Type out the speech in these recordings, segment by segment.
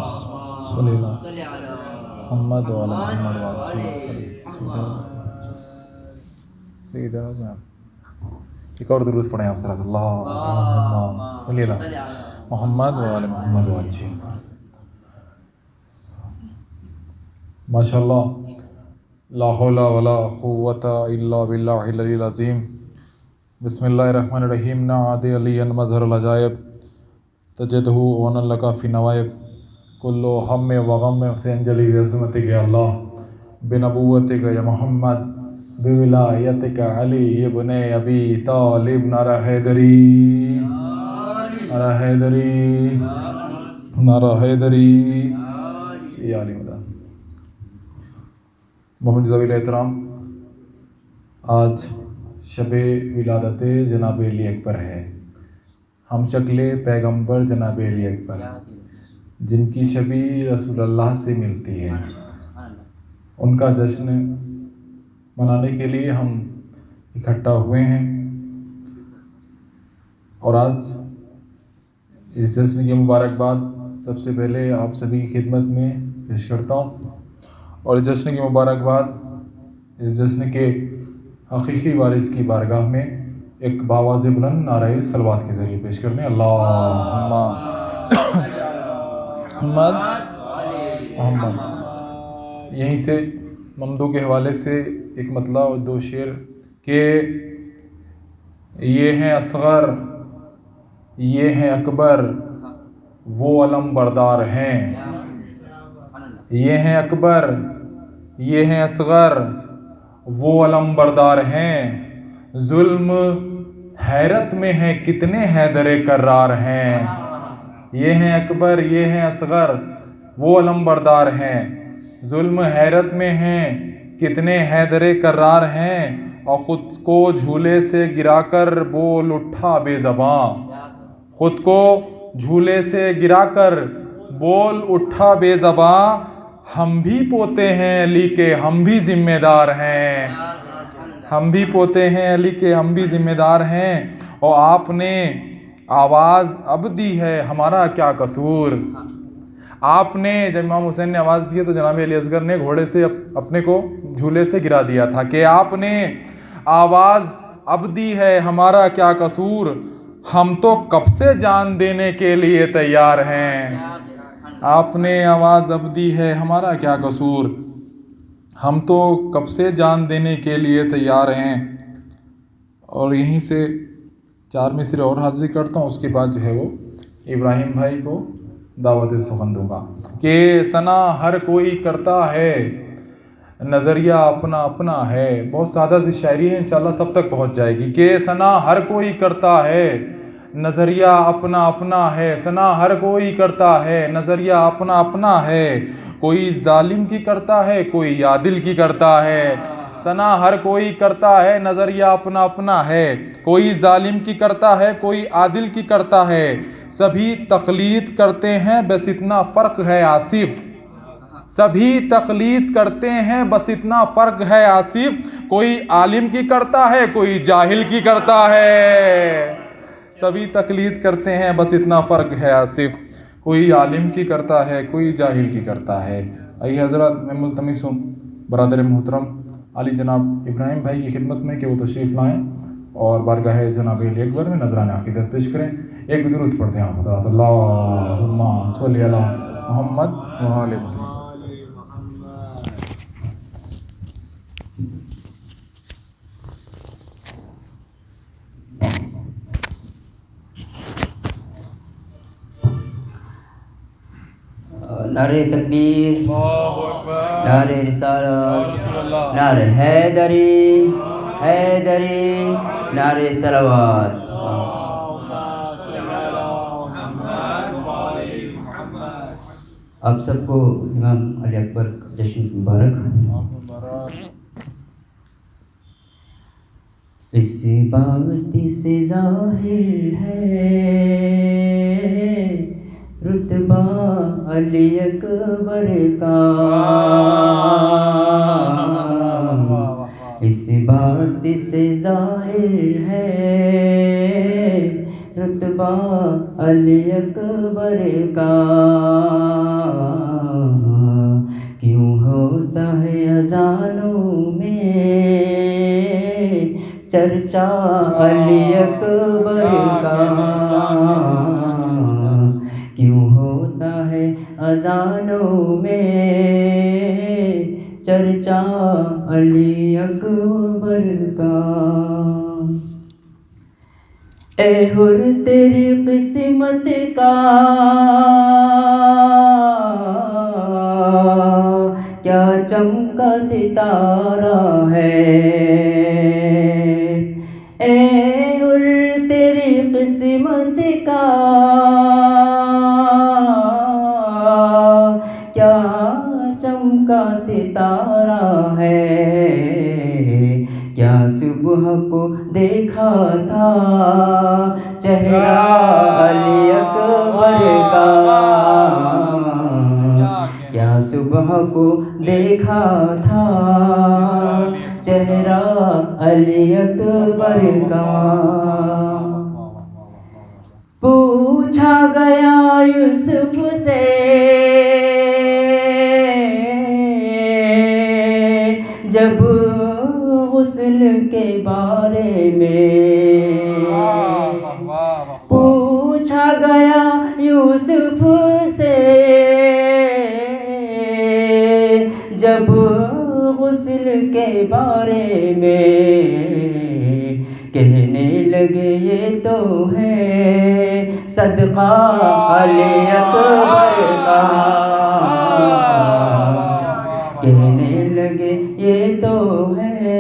صلی اللہ محمد وعلی محمد وعلی سیدنا جان. ایک اور درود پڑھیں آپ طرح اللہم صلی اللہ محمد وعلی محمد وعلی. ماشاء اللہ لا حول ولا قوۃ الا باللہ العلی العظیم. بسم اللہ الرحمن الرحیم. نعادی علی مظہر العجائب تجدہ عون لکا فی نوائب کلو ہم و غم سے انجلی عظمتک یا اللہ بنبوتک یا محمد بولایتک علی ابن ابی طالب. نعرہ حیدری نعرہ حیدری نعرہ حیدری یا علی مدد. محمد ذویل احترام، آج شب ولادت جناب علی اکبر ہے. ہم شکل پیغمبر جناب علی اکبر جن کی شبی رسول اللہ سے ملتی ہے، ان کا جشن منانے کے لیے ہم اکٹھا ہوئے ہیں. اور آج اس جشن کی مبارکباد سب سے پہلے آپ سبھی کی خدمت میں پیش کرتا ہوں، اور اس جشن کی مبارکباد اس جشن کے حقیقی وارث کی بارگاہ میں ایک باواز بلند نعرہ صلوات کے ذریعے پیش کرنے. اللہم محمد محمد. یہیں سے ممدو کے حوالے سے ایک مطلع اور دو شعر کہ یہ ہیں اصغر یہ ہیں اکبر وہ علم بردار ہیں. یہ ہیں اکبر یہ ہیں اصغر وہ علم بردار ہیں. ظلم حیرت میں ہیں کتنے حیدر کرار ہیں. یہ ہیں اکبر یہ ہیں اصغر وہ علم بردار ہیں. ظلم حیرت میں ہیں کتنے حیدر کرار ہیں. اور خود کو جھولے سے گرا کر بول اٹھا بے زباں. خود کو جھولے سے گرا کر بول اٹھا بے زباں. ہم بھی پوتے ہیں علی کے ہم بھی ذمہ دار ہیں. ہم بھی پوتے ہیں علی کے ہم بھی ذمہ دار ہیں. اور آپ نے آواز اب دی ہے ہمارا کیا قصور. آپ نے جب امام حسین نے آواز دی تو جناب علی اصغر نے گھوڑے سے اپنے کو جھولے سے گرا دیا تھا کہ آپ نے آواز اب دی ہے ہمارا کیا قصور. ہم تو کب سے جان دینے کے لیے تیار ہیں. آپ نے آواز اب دی ہے ہمارا کیا قصور. ہم تو کب سے جان دینے کے لیے تیار ہیں. اور یہیں سے 4 مصرے اور حاضر کرتا ہوں، اس کے بعد جو ہے وہ ابراہیم بھائی کو دعوت سخن دوں گا. کہ ثنا ہر کوئی کرتا ہے نظریہ اپنا اپنا ہے. بہت سادہ سی شاعری ہے، انشاءاللہ سب تک پہنچ جائے گی. کہ ثنا ہر کوئی کرتا ہے نظریہ اپنا اپنا ہے. ثنا ہر کوئی کرتا ہے نظریہ اپنا اپنا ہے. کوئی ظالم کی کرتا ہے کوئی عادل کی کرتا ہے. ثنا ہر کوئی کرتا ہے نظریہ اپنا اپنا ہے. کوئی ظالم کی کرتا ہے کوئی عادل کی کرتا ہے. سبھی تقلید کرتے ہیں بس اتنا فرق ہے آصف. سبھی تقلید کرتے ہیں بس اتنا فرق ہے آصف. کوئی عالم کی کرتا ہے کوئی جاہل کی کرتا ہے. سبھی تقلید کرتے ہیں بس اتنا فرق ہے آصف. کوئی عالم کی کرتا ہے کوئی جاہل کی کرتا ہے. آئیے حضرات میں ملتمس ہوں برادر محترم علی جناب ابراہیم بھائی کی خدمت میں کہ وہ تشریف لائیں اور بارگاہ جناب علی اکبر میں نذرانہ عقیدت پیش کریں. ایک درود پڑھتے ہیں آپ حضرات. اللہم صلی علی محمد وآل محمد. نعرہ تکبیر، نعرہ رسالت، نعرہ حیدری حیدری، نعرہ صلوات. آپ سب کو امام علی اکبر جشن مبارک. اس بات سے ظاہر ہے رتبہ علی اکبر کا. اس بات سے ظاہر ہے رتبہ علی اکبر کا. چرچا علی اکبر کا کیوں ہوتا ہے اذانوں میں چرچا علی اکبر کا. اے حر تیری قسمت کا کیا چمکا ستارہ ہے. اے حر تیری قسمت کا کیا چمکا ستارہ ہے. کیا صبح کو دیکھا تھا چہرہ علی اکبر کا. کیا صبح کو دیکھا تھا چہرہ علی اکبر کا. پوچھا گیا یوسف سے جب غسل کے بارے میں. پوچھا گیا یوسف سے جب غسل کے بارے میں. کہنے لگے یہ تو ہے صدقہ علی اکبر کا. کہنے لگے یہ تو ہے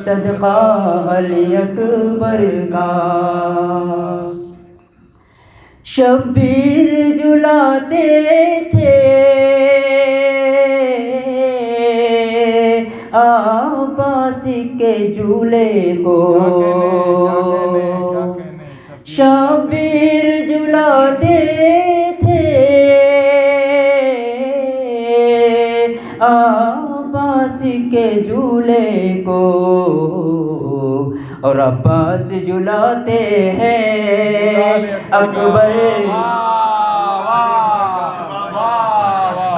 صدقہ علی اکبر کا. شبیر جلاتے تھے عباس کے جھولے کو. شبیر جلاتے تھے عباس کے جھولے کو. اور عباس جلاتے ہیں اکبر.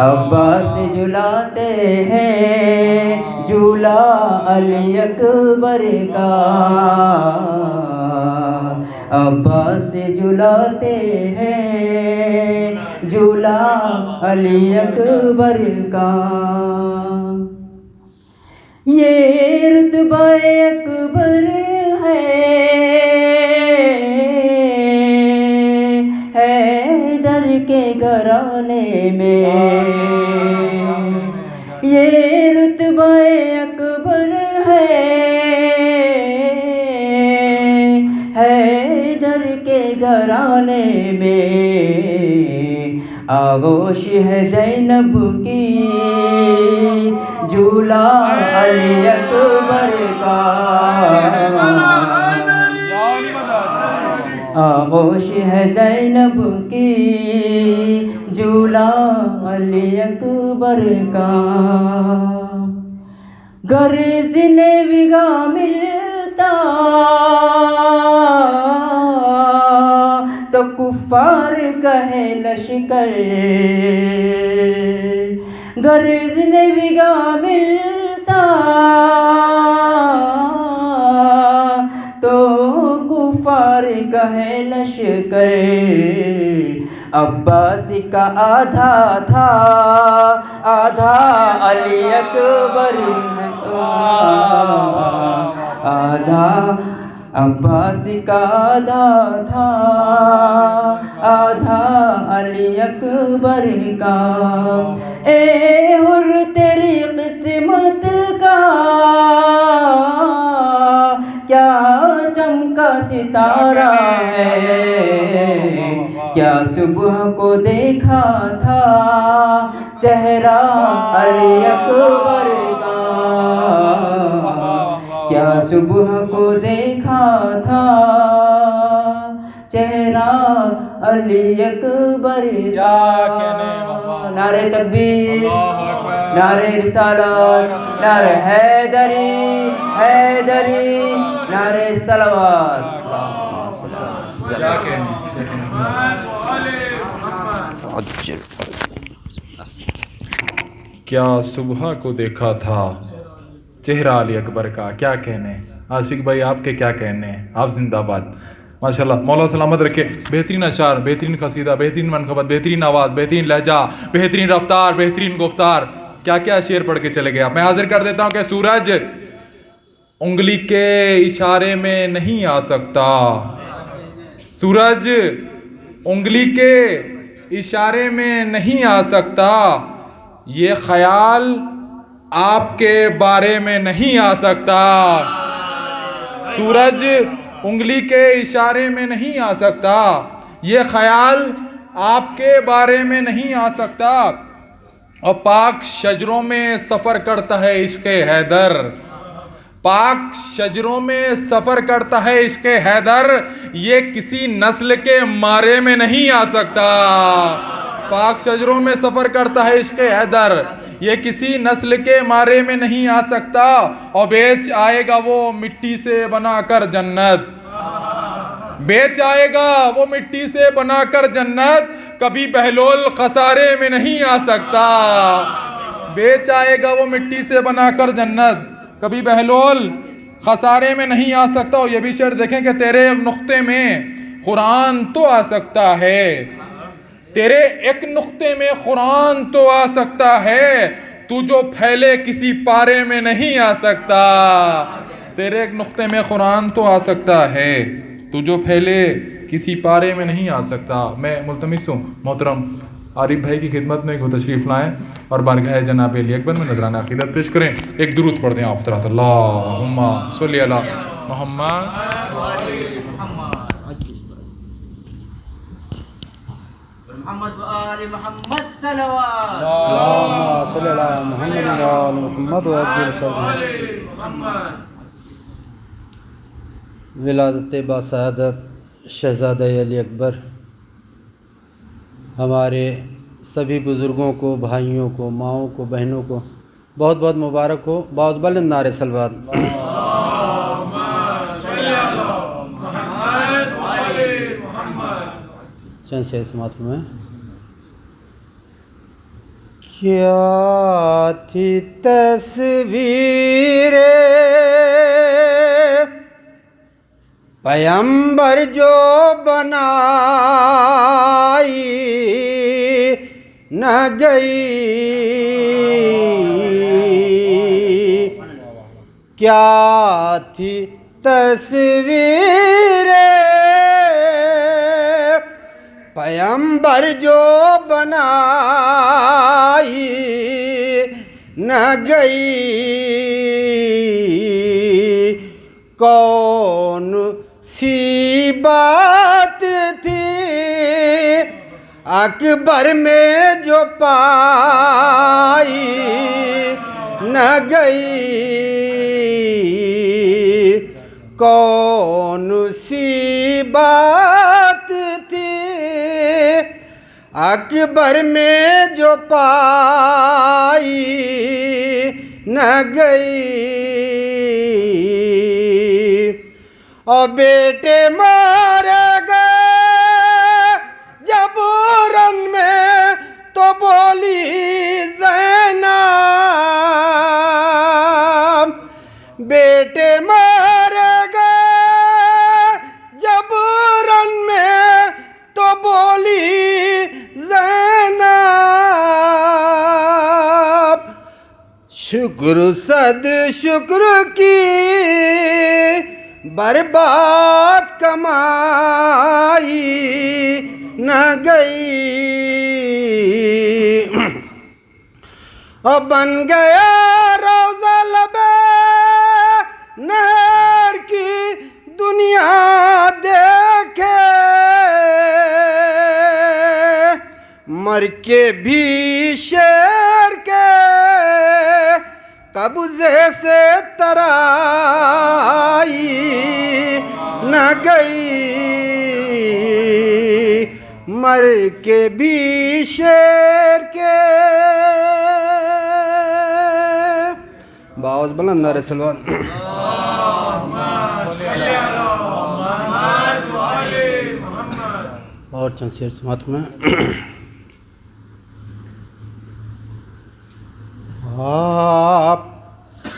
عباس جلاتے ہیں جھولا علی اکبر کا. عباس جلاتے ہیں جھولا علی اکبر کا. یہ رتبہ اکبر حیدر کے گھرانے میں. یہ رتبہ اکبر حیدر کے گھرانے میں. آغوش ہے زینب کی جھولا علی اکبر کا. آغوش ہے زینب کی جھولا علی اکبر کا. گر زندگا ملتا تو کفار کہے لشکر. گر زندگا ملتا تو کفار کہے لشکر. عباس کا آدھا تھا آدھا علی اکبر آدھا. عباس کا آدھا تھا آدھا علی اکبر کا. اے حر تیری قسمت کا کیا چمکا ستارہ ہے. کیا صبح کو دیکھا تھا چہرہ علی اکبر کا. کیا صبح کو دیکھا تھا چہرہ علی اکبر کا. نعرہ تکبیر نعرہ رسالت نعرہ حیدری حیدری نعرہ صلوات. کیا صبح کو دیکھا تھا چہرہ علی اکبر کا. کیا کہنے عاشق بھائی آپ کے کیا کہنے ہیں, آپ زندہ باد ماشاءاللہ, مولا سلامت رکھے. بہترین اشعار, بہترین قصیدہ, بہترین منقبت, بہترین آواز, بہترین لہجہ, بہترین رفتار, بہترین گفتار, کیا کیا شعر پڑھ کے چلے گئے آپ. میں حاضر کر دیتا ہوں کہ سورج انگلی کے اشارے میں نہیں آ سکتا, سورج انگلی کے اشارے میں نہیں آ سکتا, یہ خیال آپ کے بارے میں نہیں آ سکتا. سورج انگلی کے اشارے میں نہیں آ سکتا, یہ خیال آپ کے بارے میں نہیں آ سکتا. اور پاک شجروں میں سفر کرتا ہے عشق حیدر, پاک شجروں میں سفر کرتا ہے عشق حیدر, یہ کسی نسل کے مارے میں نہیں آ سکتا. پاک شجروں میں سفر کرتا ہے عشق حیدر, یہ کسی نسل کے مارے میں نہیں آ سکتا. اور بیچ آئے گا وہ مٹی سے بنا کر جنت, بیچ آئے گا وہ مٹی سے بنا کر جنت, کبھی بہلول خسارے میں نہیں آ سکتا. بیچ آئے گا وہ مٹی سے بنا کر جنت, کبھی بہلول خسارے میں نہیں آ سکتا. اور یہ بھی شعر دیکھیں کہ تیرے نقطے میں قرآن تو آ سکتا ہے, تیرے ایک نقطے میں قرآن تو آ سکتا ہے, تو جو پھیلے کسی پارے میں نہیں آ سکتا. تیرے ایک نقطے میں قرآن تو آ سکتا ہے, تو جو پھیلے کسی پارے میں نہیں آ سکتا. میں ملتمس ہوں محترم عارف بھائی کی خدمت میں وہ تشریف لائیں اور بارگاہ جناب علی اکبر میں نذرانہ عقیدت پیش کریں. ایک درود پڑھ دیں آپ حضرات, اللہم صلی علی محمد. محمد و آل محمد صلوات. اللهم صل على محمد وآل محمد وعجل فرجهم. ولادت باسعادت شہزادہ علی اکبر ہمارے سبھی بزرگوں کو, بھائیوں کو, ماؤں کو, بہنوں کو بہت بہت مبارک ہو. باعث بلند نعرے صلوات. چند سے سماعت میں کیا تھی تصویر پیمبر جو بنائی نہ گئی, کیا تھی تصویر پیمبر جو بنائی نہ گئی, کون سی بات تھی اکبر میں جو پائی نہ گئی, کون سی بات تھی اکبر میں جو پائی نہ گئی. اور بیٹے مارے گئے جب رن میں تو بولی زینب, بیٹے مارے گئے جب رن میں تو بولی زینب, شکر صد شکر کی برباد کمائی نہ گئی, اور بن گیا روضہ لبے نہر کی دنیا دیکھے, مر کے بھی شیر کے قبضے سے ترائی نہ گئی, مر کے بھی شیر کے. باعث بلند نعرے صلوات. اور چند شعر سماعت میں آپ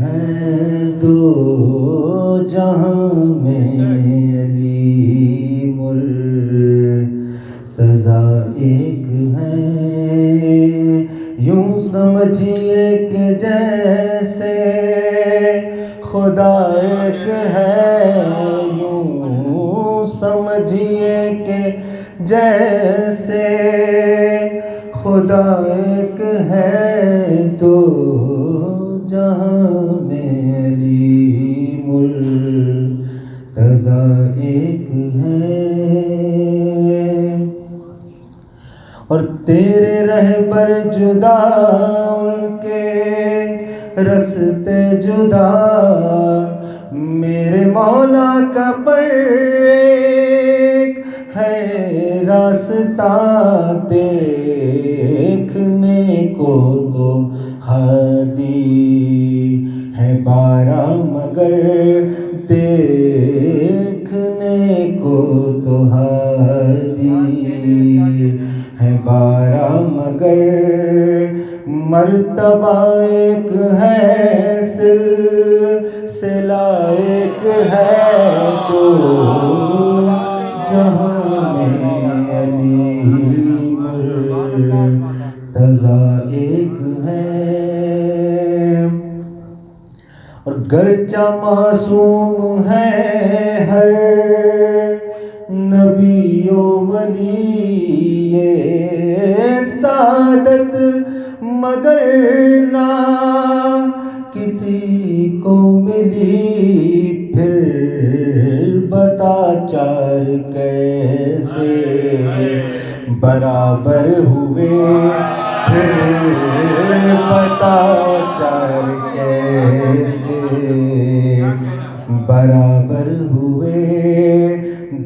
ہے دو جہاں میں علی مرتضیٰ ایک ہے یوں سمجھیے کہ جیسے خدا ایک ہے یوں سمجھیے کہ جیسے خدا ایک ہے تو جہاں میں علی مرتضیٰ ایک ہے اور تیرے رہبر جدا ان کے رستے جدا میرے مولا کا پر ایک ہے راستہ دیکھنے کو تو ہادی ہے بارہ مگر دیکھنے کو تو ہادی ہے بارہ مگر مرتبہ ایک ہے سلسلہ ایک ہے تو جہاں میں علی مرتضیٰ ایک ہے اور گرچہ معصوم ہے ہر نبی و ولی یہ سعادت مگر نہ کسی کو ملی پھر بتا چار کیسے برابر ہوئے پھر بتا چار کیسے برابر ہوئے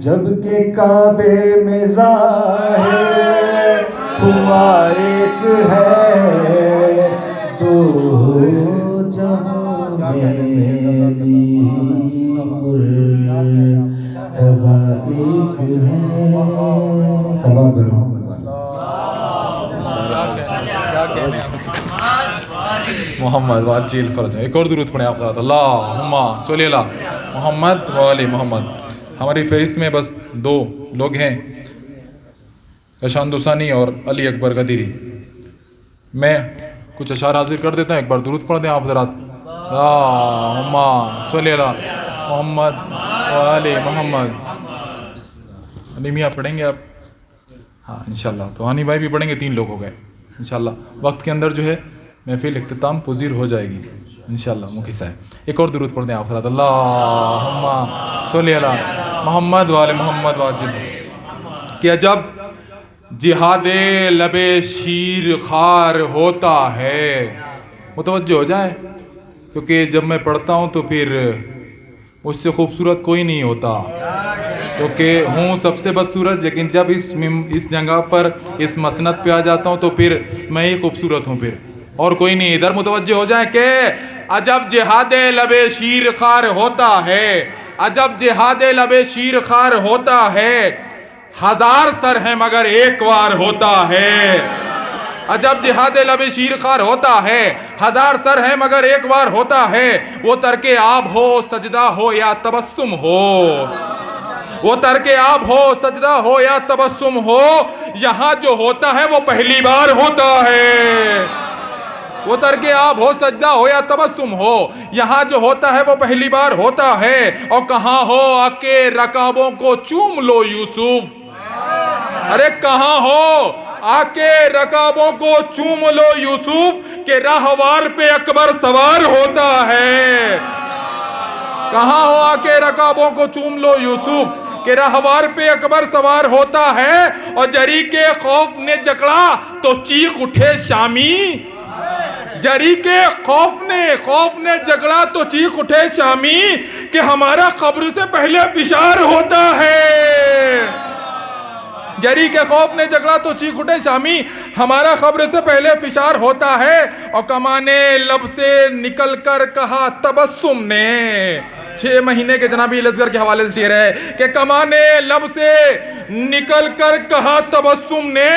جبکہ کعبے میں ظاہر ہوا ایک ہے دو جہاں میں علی مرتضیٰ ایک ہے صلوات بر محمد محمد واجل فرج. ایک اور درود پڑھیں آپ حضرات. اللہم صلی علی محمد و آل محمد. ہماری فہرست میں بس 2 لوگ ہیں کشان دوسانی اور علی اکبر قدیری. میں کچھ اشعار حاضر کر دیتا ہوں, ایک بار درود پڑھ دیں آپ حضرات. اللہم صلی علی محمد و آل محمد. علی میاں پڑھیں گے آپ؟ ہاں انشاءاللہ. تو ہانی بھائی بھی پڑھیں گے. 3 لوگ ہو گئے انشاءاللہ. وقت کے اندر جو ہے محفل اختتام پذیر ہو جائے گی انشاءاللہ. مکی صاحب ایک اور درود پڑھ دیں آپ حضرات. اللہم صلی علی محمد و آل محمد واجل. کہ عجب جہاد لب شیر خار ہوتا ہے. متوجہ ہو جائیں کیونکہ جب میں پڑھتا ہوں تو پھر مجھ سے خوبصورت کوئی نہیں ہوتا کیونکہ ہوں سب سے بدصورت, لیکن جب اس جگہ پر اس مسند پہ آ جاتا ہوں تو پھر میں ہی خوبصورت ہوں, پھر اور کوئی نہیں. ادھر متوجہ ہو جائیں کہ عجب جہاد لب شیر خار ہوتا ہے, عجب جہاد لب شیر خار ہوتا ہے, 1000 سر ہیں مگر ایک وار ہوتا ہے. عجب جہاد لب شیر خار ہوتا ہے, 1000 سر ہیں مگر ایک وار ہوتا ہے. وہ ترک آب ہو سجدہ ہو یا تبسم ہو, وہ ترک آب ہو سجدہ ہو یا تبسم ہو, یہاں جو ہوتا ہے وہ پہلی بار ہوتا ہے. وہ ترک آب ہو سجدہ ہو یا تبسم ہو, یہاں جو ہوتا ہے وہ پہلی بار ہوتا ہے. اور کہاں ہو آ کے رکابوں کو چوم لو یوسف, ارے کہاں ہو آ کے رکابوں کو چوم لو یوسف, کہ راہوار پہ اکبر سوار ہوتا ہے. کہاں ہو آ کے رکابوں کو چوم لو یوسف, کہ راہوار پہ اکبر سوار ہوتا ہے. اور جری کے خوف نے جکڑا تو چیخ اٹھے شامی, جری کے خوف نے جگڑا تو چیخ اٹھے شامی, کہ ہمارا قبر سے پہلے فشار ہوتا ہے. جری کے خوف نے جگڑا تو چیخ اٹھے شامی, ہمارا قبر سے پہلے فشار ہوتا ہے. اور کمانے لب سے نکل کر کہا تبسم نے, 6 مہینے کے جنابی لذگر کے حوالے سے شعر ہے کہ کمانے لب سے نکل کر کہا تبسم نے,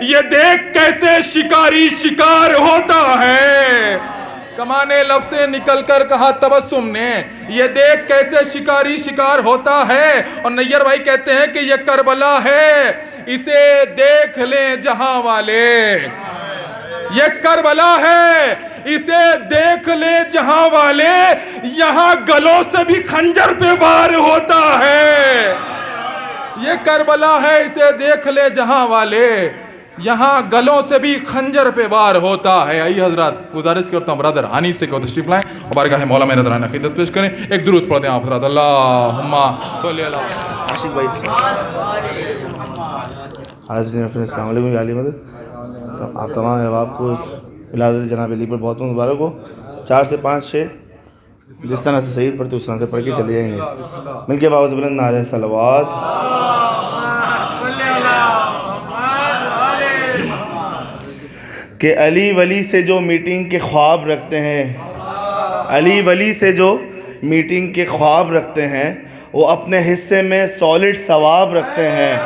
یہ دیکھ کیسے شکاری شکار ہوتا ہے. کمانے لب سے نکل کر کہا تبسم نے یہ دیکھ کیسے شکاری شکار ہوتا ہے. اور نیر بھائی کہتے ہیں کہ یہ کربلا ہے اسے دیکھ لیں جہاں والے. یہ کربلا ہے اسے دیکھ لیں جہاں والے. یہاں گلوں سے بھی خنجر پہ وار ہوتا ہے. یہ کربلا ہے اسے دیکھ لے جہاں والے. یہاں گلوں سے بھی خنجر پہ وار ہوتا ہے. آئیے حضرات گزارش کرتا ہوں برادر ہانی سے کہ تشریف لائیں اور بارگاہ مولا میں نذرانہ خدمت پیش کریں. ایک درود پڑھ دیں آپ حضرات. اللہم صلی اللہ. عاشق بھائی حاضرین السلام علیکم. علی مدد آپ تمام احباب کو ولادت جناب علی پر بہت مبارک ہو. 4 سے 5 شعر جس طرح سے سعید پڑھتے اس طرح سے پڑھ کے چلے جائیں گے. مل کے باوز بلند نعرہ صلوات. کہ علی ولی سے جو میٹنگ کے خواب رکھتے ہیں, علی ولی سے جو میٹنگ کے خواب رکھتے ہیں وہ اپنے حصے میں سالڈ ثواب رکھتے ہیں.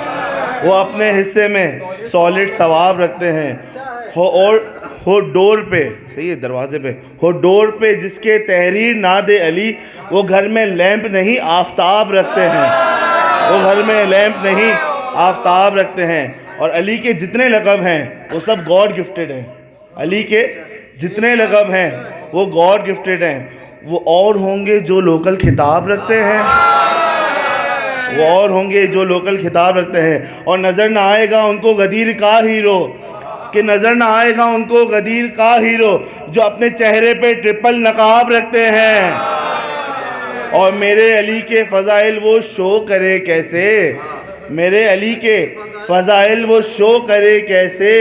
وہ اپنے حصے میں سالڈ ثواب رکھتے ہیں. ہو ڈور پہ, صحیح ہے, دروازے پہ ہو ڈور پہ جس کے تحریر نہ دے علی وہ گھر میں لیمپ نہیں آفتاب رکھتے ہیں. وہ گھر میں لیمپ نہیں آفتاب رکھتے ہیں. اور علی کے جتنے لقب ہیں وہ سب گاڈ گفٹڈ ہیں. علی کے جتنے لقب ہیں وہ گاڈ گفٹڈ ہیں. وہ اور ہوں گے جو لوکل خطاب رکھتے ہیں, وہ اور ہوں گے جو لوکل خطاب رکھتے ہیں. اور نظر نہ آئے گا ان کو غدیر کا ہیرو, کہ نظر نہ آئے گا ان کو غدیر کا ہیرو جو اپنے چہرے پہ ٹرپل نقاب رکھتے ہیں. اور میرے علی کے فضائل وہ شو کرے کیسے, میرے علی کے فضائل وہ شو کرے کیسے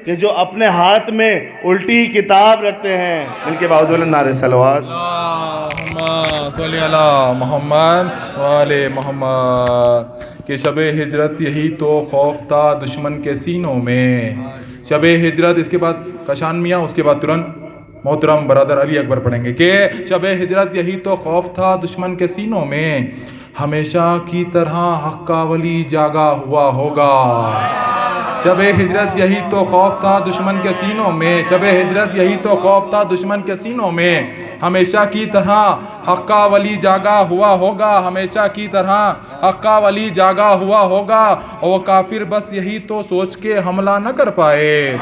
کہ جو اپنے ہاتھ میں الٹی کتاب رکھتے ہیں. مل کے باوز بلند نعرہ صلوات. اللہم صلی علی محمد وآل محمد. کہ شب ہجرت یہی تو خوف تھا دشمن کے سینوں میں. شب ہجرت, اس کے بعد کشان میاں, اس کے بعد ترنت محترم برادر علی اکبر پڑھیں گے کہ شب ہجرت یہی تو خوف تھا دشمن کے سینوں میں. ہمیشہ کی طرح حق کا ولی جاگا ہوا ہوگا. شب ہجرت یہی تو خوف تھا دشمن کے سینوں میں. شب ہجرت یہی تو خوف تھا دشمن کے سینوں میں. ہمیشہ کی طرح حق کا ولی جاگا ہوا ہوگا. ہمیشہ کی طرح حق کا ولی جاگا ہوا ہوگا. اور وہ کافر بس یہی تو سوچ کے حملہ نہ کر پائے.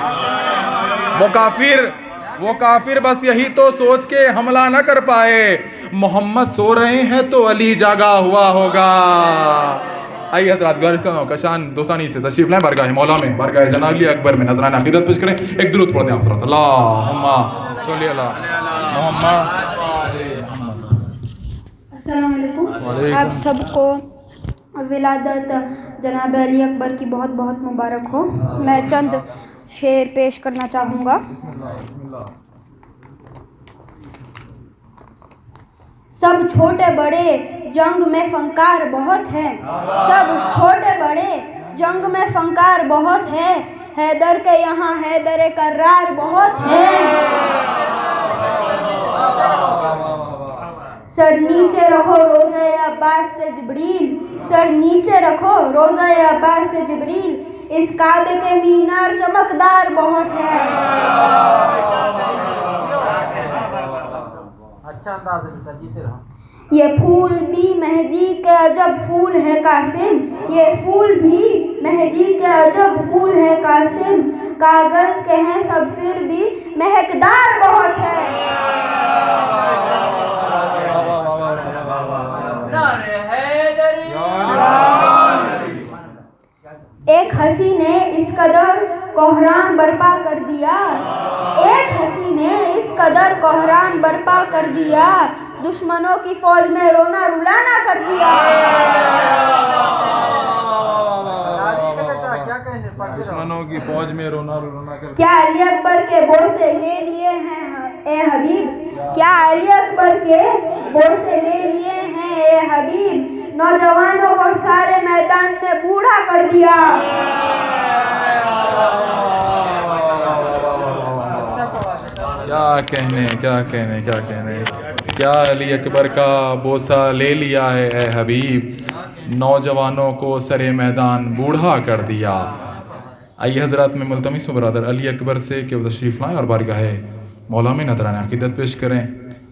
وہ کافر بس یہی تو سوچ کے حملہ نہ کر پائے. محمد سو رہے ہیں تو علی جاگا ہوا ہوگا. آئیے حضرات گارستان کشان دوسانی سے تشریف لائیں بارگاہ مولا میں, بارگاہ جناب علی اکبر میں نذرانہ عقیدت پیش کریں. ایک درود پڑھتے ہیں آپ حضرات. اللہم صلی علی محمد. السلام علیکم. آپ سب کو ولادت جناب علی اکبر کی بہت بہت مبارک ہو. میں چند شعر پیش کرنا چاہوں گا. سب چھوٹے بڑے جنگ میں فنکار بہت ہیں. سب چھوٹے بڑے جنگ میں فنکار بہت ہیں. حیدر کے یہاں حیدر کرار بہت ہیں. سر نیچے رکھو روزہ عباس سے جبریل. سر نیچے رکھو روزہ عباس سے جبریل. اس کعبے کے مینار چمکدار بہت ہیں. اچھا انداز ہے, جیتے رہو. یہ پھول بھی مہدی کے عجب پھول ہے قاسم. یہ پھول بھی مہدی کے عجب پھول ہے قاسم. کاغذ کے ہیں سب پھر بھی مہکدار بہت ہے. ایک ہنسی نے اس قدر کوہرام برپا کر دیا. ایک ہنسی نے اس قدر کوہرام برپا کر دیا. دشمنوں کی فوج میں رونا رلانا کر دیا. دشمنوں کی فوج میں رونا رلانا کر دیا. کیا علی اکبر کے بوسے لے لیے ہیں اے حبیب. کیا علی اکبر کے بوسے لے لیے ہیں اے حبیب. نوجوانوں کو سارے میدان میں بوڑھا کر دیا. کیا کہنے کیا علی اکبر کا بوسہ لے لیا ہے اے حبیب. نوجوانوں کو سرے میدان بوڑھا کر دیا. آئیے حضرات میں ملتمس ہوں برادر علی اکبر سے کہ وہ تشریف لائیں اور بارگاہ مولا میں نذران عقیدت پیش کریں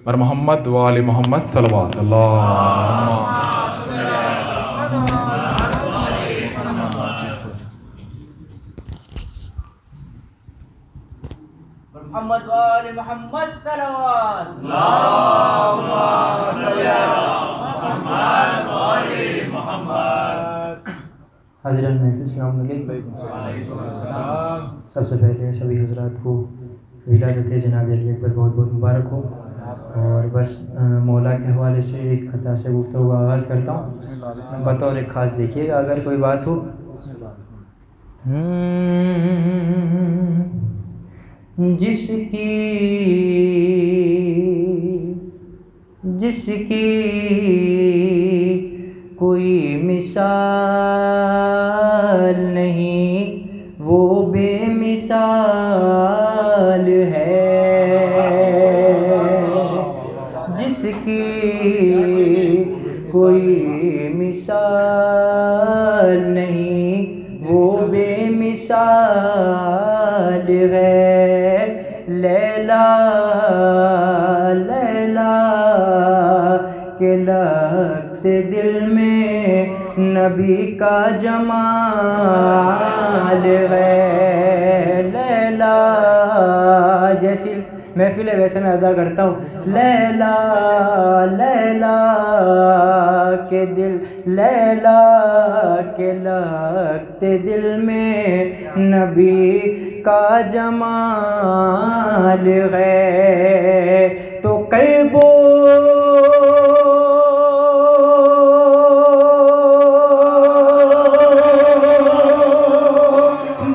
بر محمد و آل محمد صلوات اللہ محمد وآل محمد صلوات حضرت محفل السلام علیکم. سب سے پہلے سبھی حضرات کو ولادت جناب علی اکبر بہت بہت مبارک ہو. اور بس مولا کے حوالے سے ایک خطا سے گفتگو کا آغاز کرتا ہوں بطور ایک خاص. دیکھیے گا اگر کوئی بات ہو. جس کی کوئی مثال نہیں وہ بے مثال ہے. جس کی کوئی مثال نہیں وہ بے مثال ہے. لیلا لیلا کے لگتے دل میں نبی کا جمال ہے. لیلا جیسی محفل ہے ویسے میں ادا کرتا ہوں. لیلا لیلا کے دل لیلا کے لگتے دل میں نبی کا جمال ہے. تو قلبو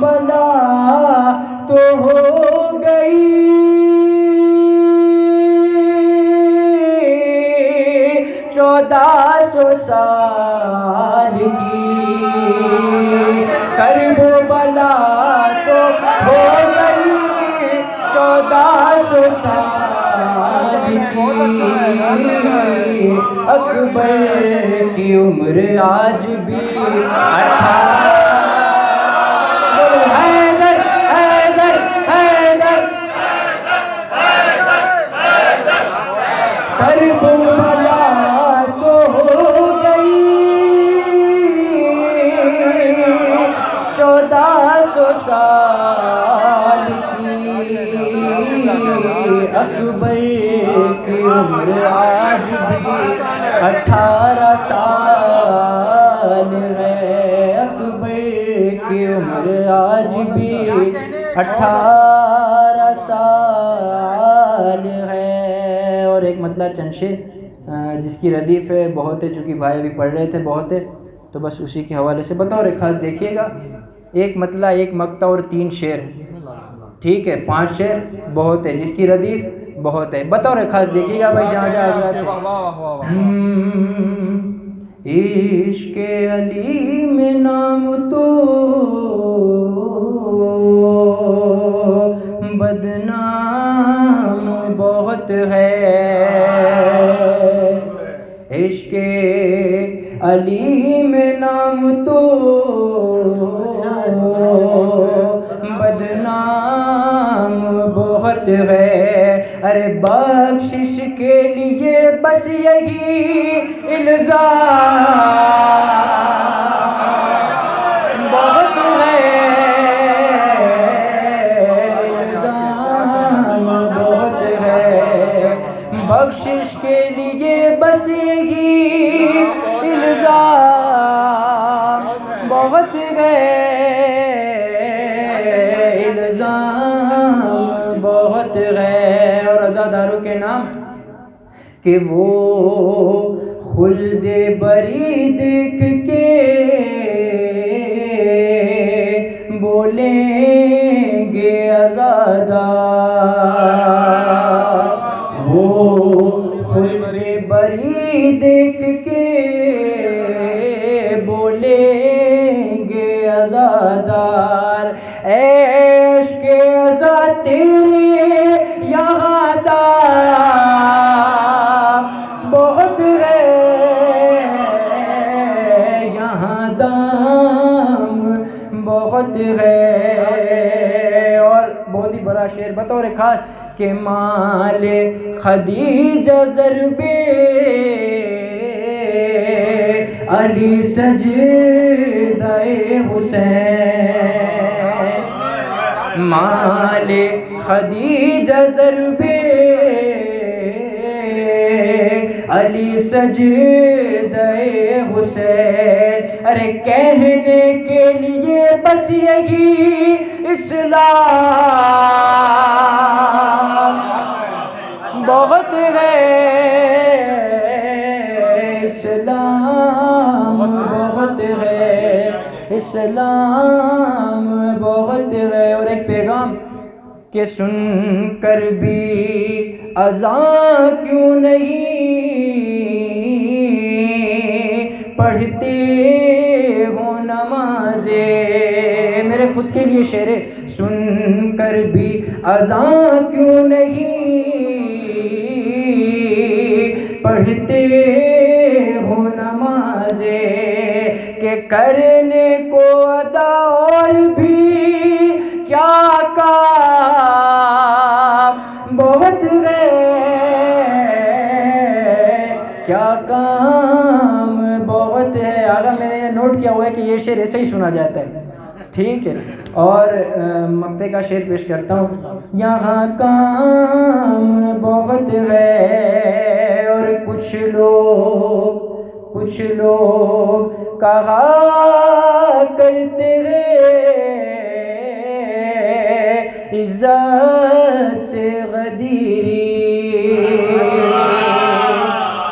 بلا تو ہو گئی 1400 سال کی. کرب بلا تو ہو گئی 1400 سال کی. اکبر کی عمر آج بھی 18. حیدر حیدر حیدر کرب بلا تو ہو گئی 1400 سال کی. اکبر کی عمر آج بھی 18 سال ہے. اکبر کی عمر آج بھی 18 سال ہے. اور ایک مطلع چند شعر جس کی ردیف ہے بہت ہے، چونکہ بھائی بھی پڑھ رہے تھے بہت ہے، تو بس اسی کے حوالے سے بطور ایک خاص دیکھیے گا. ایک مطلع ایک مقطع اور 3 شعر، ٹھیک ہے. 5 شعر بہت ہے جس کی ردیف بہت ہے. بطور ایک خاص دیکھیے گا بھائی جہاں جہاں حضرات ہیں. عشق علی میں نام تو بدنام بہت ہے. عشق علی میں نام تو بدنام بہت ہے. ارے بخشش کے لیے بس یہی الزام بہت ہے. الزام بہت ہے. بخشش کے لیے بس یہی الزام بہت ہے. الزام بہت ہے. اور عزاداروں کے نام کہ وہ خلد بری دیکھ کے بولیں گے عزادار. وہ خلد بری دیکھ کے بولیں گے عزادار. عشق عزا تیرے یہاں دام بہت ہے. یہاں دام بہت ہے. اور بہت ہی بڑا شعر بطور خاص کہ مال خدیجہ ضرب علی سجدہ حسین، مال خدیجہ ضرب علی سجدہ حسین۔ ارے کہنے کے لیے بس یہی اسلام بہت ہے، اسلام بہت ہے، اسلام بہت ہے۔ اور ایک پیغام کہ سن کر بھی اذان کیوں نہیں پڑھتے ہو نمازیں، میرے خود کے لیے شعر ہے، سن کر بھی اذان کیوں نہیں پڑھتے ہو نمازیں، کہ کرنے کو ادا اور بھی کیا کام بہت ہے، کیا کام بہت ہے۔ آگا میں نے نوٹ کیا ہوا ہے کہ یہ شعر ایسے ہی سنا جاتا ہے، ٹھیک ہے۔ اور مقطع کا شعر پیش کرتا ہوں۔ یہاں کام بہت ہے اور کچھ لوگ کہا کرتے ہیں عزت سے غدیری،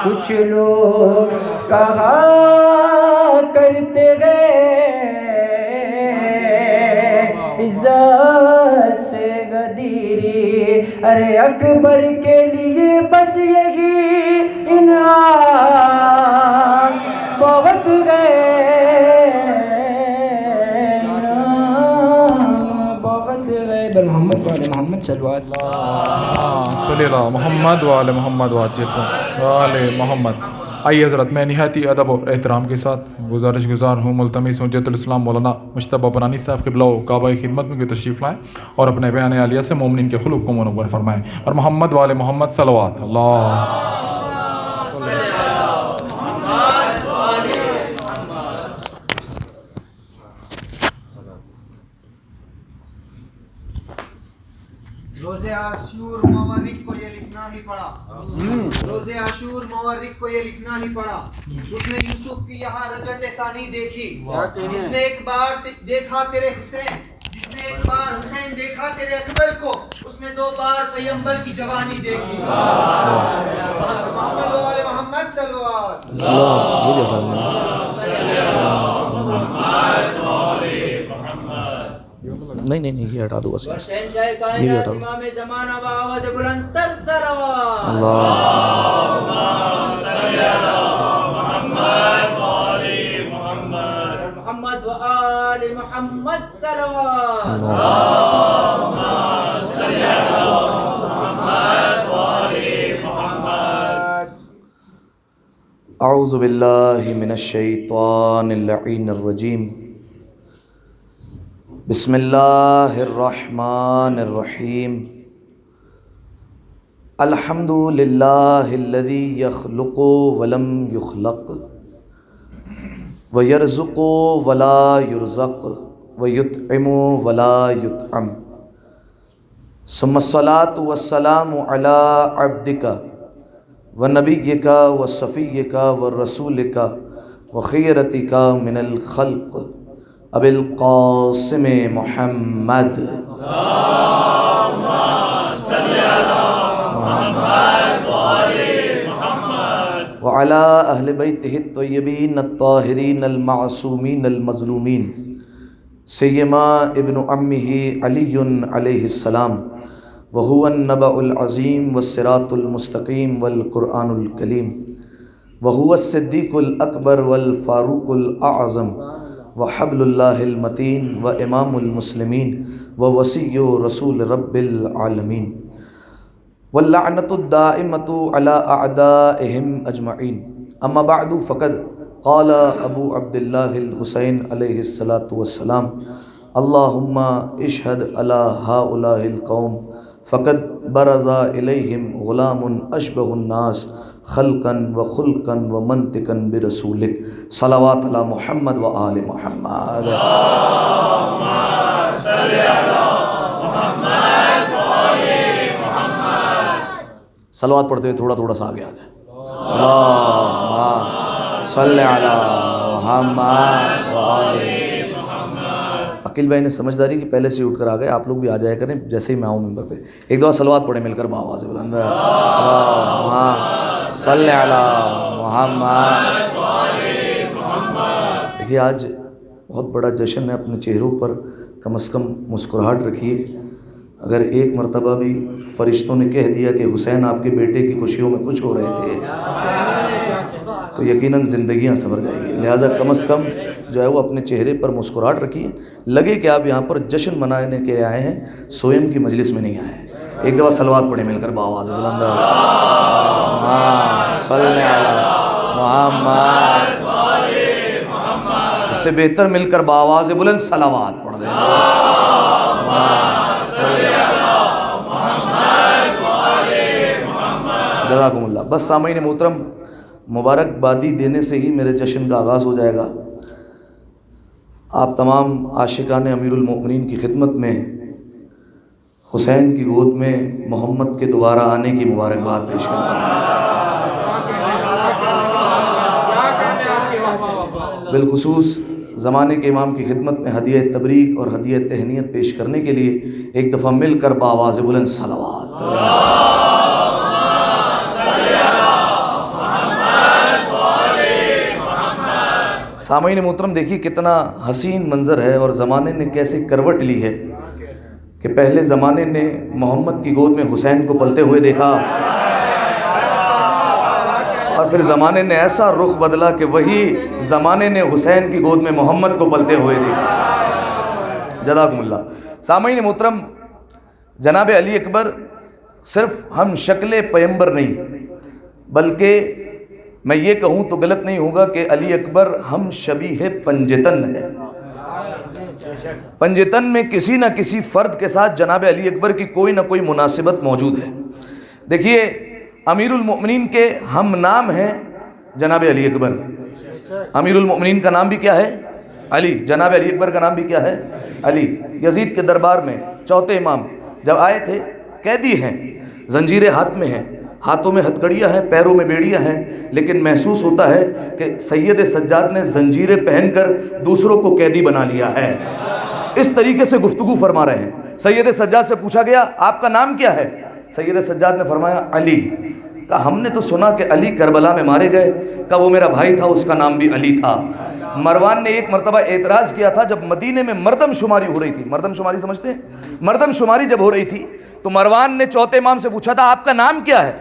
کچھ لوگ کہا کرتے ہیں عزت سے غدیری۔ ارے اکبر کے لیے بس یہی انعام بہت ہے، بہت ہے۔ بل محمد وعلی محمد صلوات صلی اللہ محمد وعلی محمد وعلی محمد۔ آئیے حضرت، میں نہایتی ادب و احترام کے ساتھ گزارش گزار ہوں، ملتمس ہوں جد الاسلام مولانا مجتبیٰ بنانی صاحب قبلہ و کعبہ خدمت میں تشریف لائیں اور اپنے بیان عالیہ سے مومنین کے قلوب کو منور فرمائیں، اور محمد وعلی محمد صلوات اللہ۔ روزے عاشور مورخ کو یہ لکھنا ہی پڑا، روزے عاشور مورخ کو یہ لکھنا ہی پڑا، اس نے یوسف کی یہاں رجعت ثانی دیکھی، جس نے ایک بار دیکھا تیرے حسین، جس نے ایک بار حسین دیکھا تیرے اکبر کو، اس نے 2 بار پیغمبر کی جوانی دیکھی۔ محمد وعلی محمد صلوات نہیں یہ ہٹا دو بس، یہ بھی ہٹا دو۔ امام زمانہ و آواز بلند تر صلوات اللہم صلی علی محمد و آل محمد، محمد و آل محمد صلوات اللہم صلی علی محمد و آل محمد۔ اعوذ باللہ من الشیطان اللعین الرجیم، بسم اللہ الرحمن الرحیم، الحمد للہ الذی یخلق ولم یخلق ویرزق ولا یرزق ویطعم ولا یطعم، ثم الصلاۃ والسلام علی عبدک ونبیک وصفیک ورسولک وخیرتک من الخلق ابی القاسم محمد اللہم صلی علی محمد وآل محمد وعلی اہل بیتہ الطیبین الطاہرین المعصومین المظلومین، سیما ابن عمہ علی علیہ السلام، وہو النبأ العظیم والصراط المستقیم والقرآن الکلیم، وہو الصدیق الاکبر والفاروق الاعظم، وحبل اللہ المتین وامام المسلمین ووصی رسول رب العالمین، واللعنۃ الدائمۃ علی اعدائہم اجمعین، اما بعد فقد قال ابو عبداللہ الحسین علیہ الصلاۃ والسلام، اللہم اشہد علی ہؤلاء القوم فقد برزا الیہم غلام اشبہ الناس خلقا و خلقا و منطقا برسولک صلوات علی محمد و آل محمد صلوات پڑھتے ہوئے تھوڑا تھوڑا سا آگے آ جائے اللہم صلی علی محمد و آل محمد۔ عقیل بھائی نے سمجھداری کی پہلے سے اٹھ کر آ گئے، آپ لوگ بھی آ جایا کریں جیسے ہی میں آؤں ممبر پہ۔ ایک دفعہ صلوات پڑھیں مل کر بآواز بلند اللہم صلی علی محمد۔ دیکھیے آج بہت بڑا جشن ہے، اپنے چہروں پر کم از کم مسکراہٹ رکھیے۔ اگر ایک مرتبہ بھی فرشتوں نے کہہ دیا کہ حسین آپ کے بیٹے کی خوشیوں میں خوش ہو رہے تھے تو یقیناً زندگیاں سنور جائیں گی۔ لہذا کم از کم جو ہے وہ اپنے چہرے پر مسکراہٹ رکھیے، لگے کہ آپ یہاں پر جشن منانے کے آئے ہیں، سوئم کی مجلس میں نہیں آئے ہیں۔ ایک دفعہ صلوات پڑھیں مل کر بآواز بلند صلی علی محمد۔ اس سے بہتر مل کر بآواز بلند صلوات پڑھ دیں۔ جزاکم اللہ۔ بس سامعین محترم، مبارکبادی دینے سے ہی میرے جشن کا آغاز ہو جائے گا۔ آپ تمام عاشقان امیر المؤمنین کی خدمت میں حسین کی گود میں محمد کے دوبارہ آنے کی مبارکباد پیش کرتا ہوں۔ بالخصوص زمانے کے امام کی خدمت میں ہدیہ تبریک اور ہدیہ تہنیت پیش کرنے کے لیے ایک دفعہ مل کر بآواز بلند صلوات۔ سامعین محترم دیکھیے کتنا حسین منظر ہے، اور زمانے نے کیسے کروٹ لی ہے کہ پہلے زمانے نے محمد کی گود میں حسین کو پلتے ہوئے دیکھا، اور پھر زمانے نے ایسا رخ بدلا کہ وہی زمانے نے حسین کی گود میں محمد کو پلتے ہوئے دیکھا۔ جزاکم اللہ۔ سامعین محترم، جناب علی اکبر صرف ہم شکل پیمبر نہیں، بلکہ میں یہ کہوں تو غلط نہیں ہوگا کہ علی اکبر ہم شبیہ پنجتن ہے۔ پنجتن میں کسی نہ کسی فرد کے ساتھ جناب علی اکبر کی کوئی نہ کوئی مناسبت موجود ہے۔ دیکھیے امیر المؤمنین کے ہم نام ہیں جناب علی اکبر۔ امیر المؤمنین کا نام بھی کیا ہے؟ علی۔ جناب علی اکبر کا نام بھی کیا ہے؟ علی۔ یزید کے دربار میں چوتھے امام جب آئے تھے، قیدی ہیں، زنجیریں ہاتھ میں ہیں، ہاتھوں میں ہتھکڑیاں ہیں، پیروں میں بیڑیاں ہیں، لیکن محسوس ہوتا ہے کہ سید سجاد نے زنجیریں پہن کر دوسروں کو قیدی بنا لیا ہے۔ اس طریقے سے گفتگو فرما رہے ہیں۔ سید سجاد سے پوچھا گیا آپ کا نام کیا ہے؟ سید سجاد نے فرمایا علی۔ کہا ہم نے تو سنا کہ علی کربلا میں مارے گئے، کہا وہ میرا بھائی تھا، اس کا نام بھی علی تھا۔ مروان نے ایک مرتبہ اعتراض کیا تھا جب مدینے میں مردم شماری ہو رہی تھی۔ مردم شماری سمجھتے ہیں؟ مردم شماری جب ہو رہی تھی تو مروان نے چوتھے امام سے پوچھا تھا آپ کا نام کیا ہے؟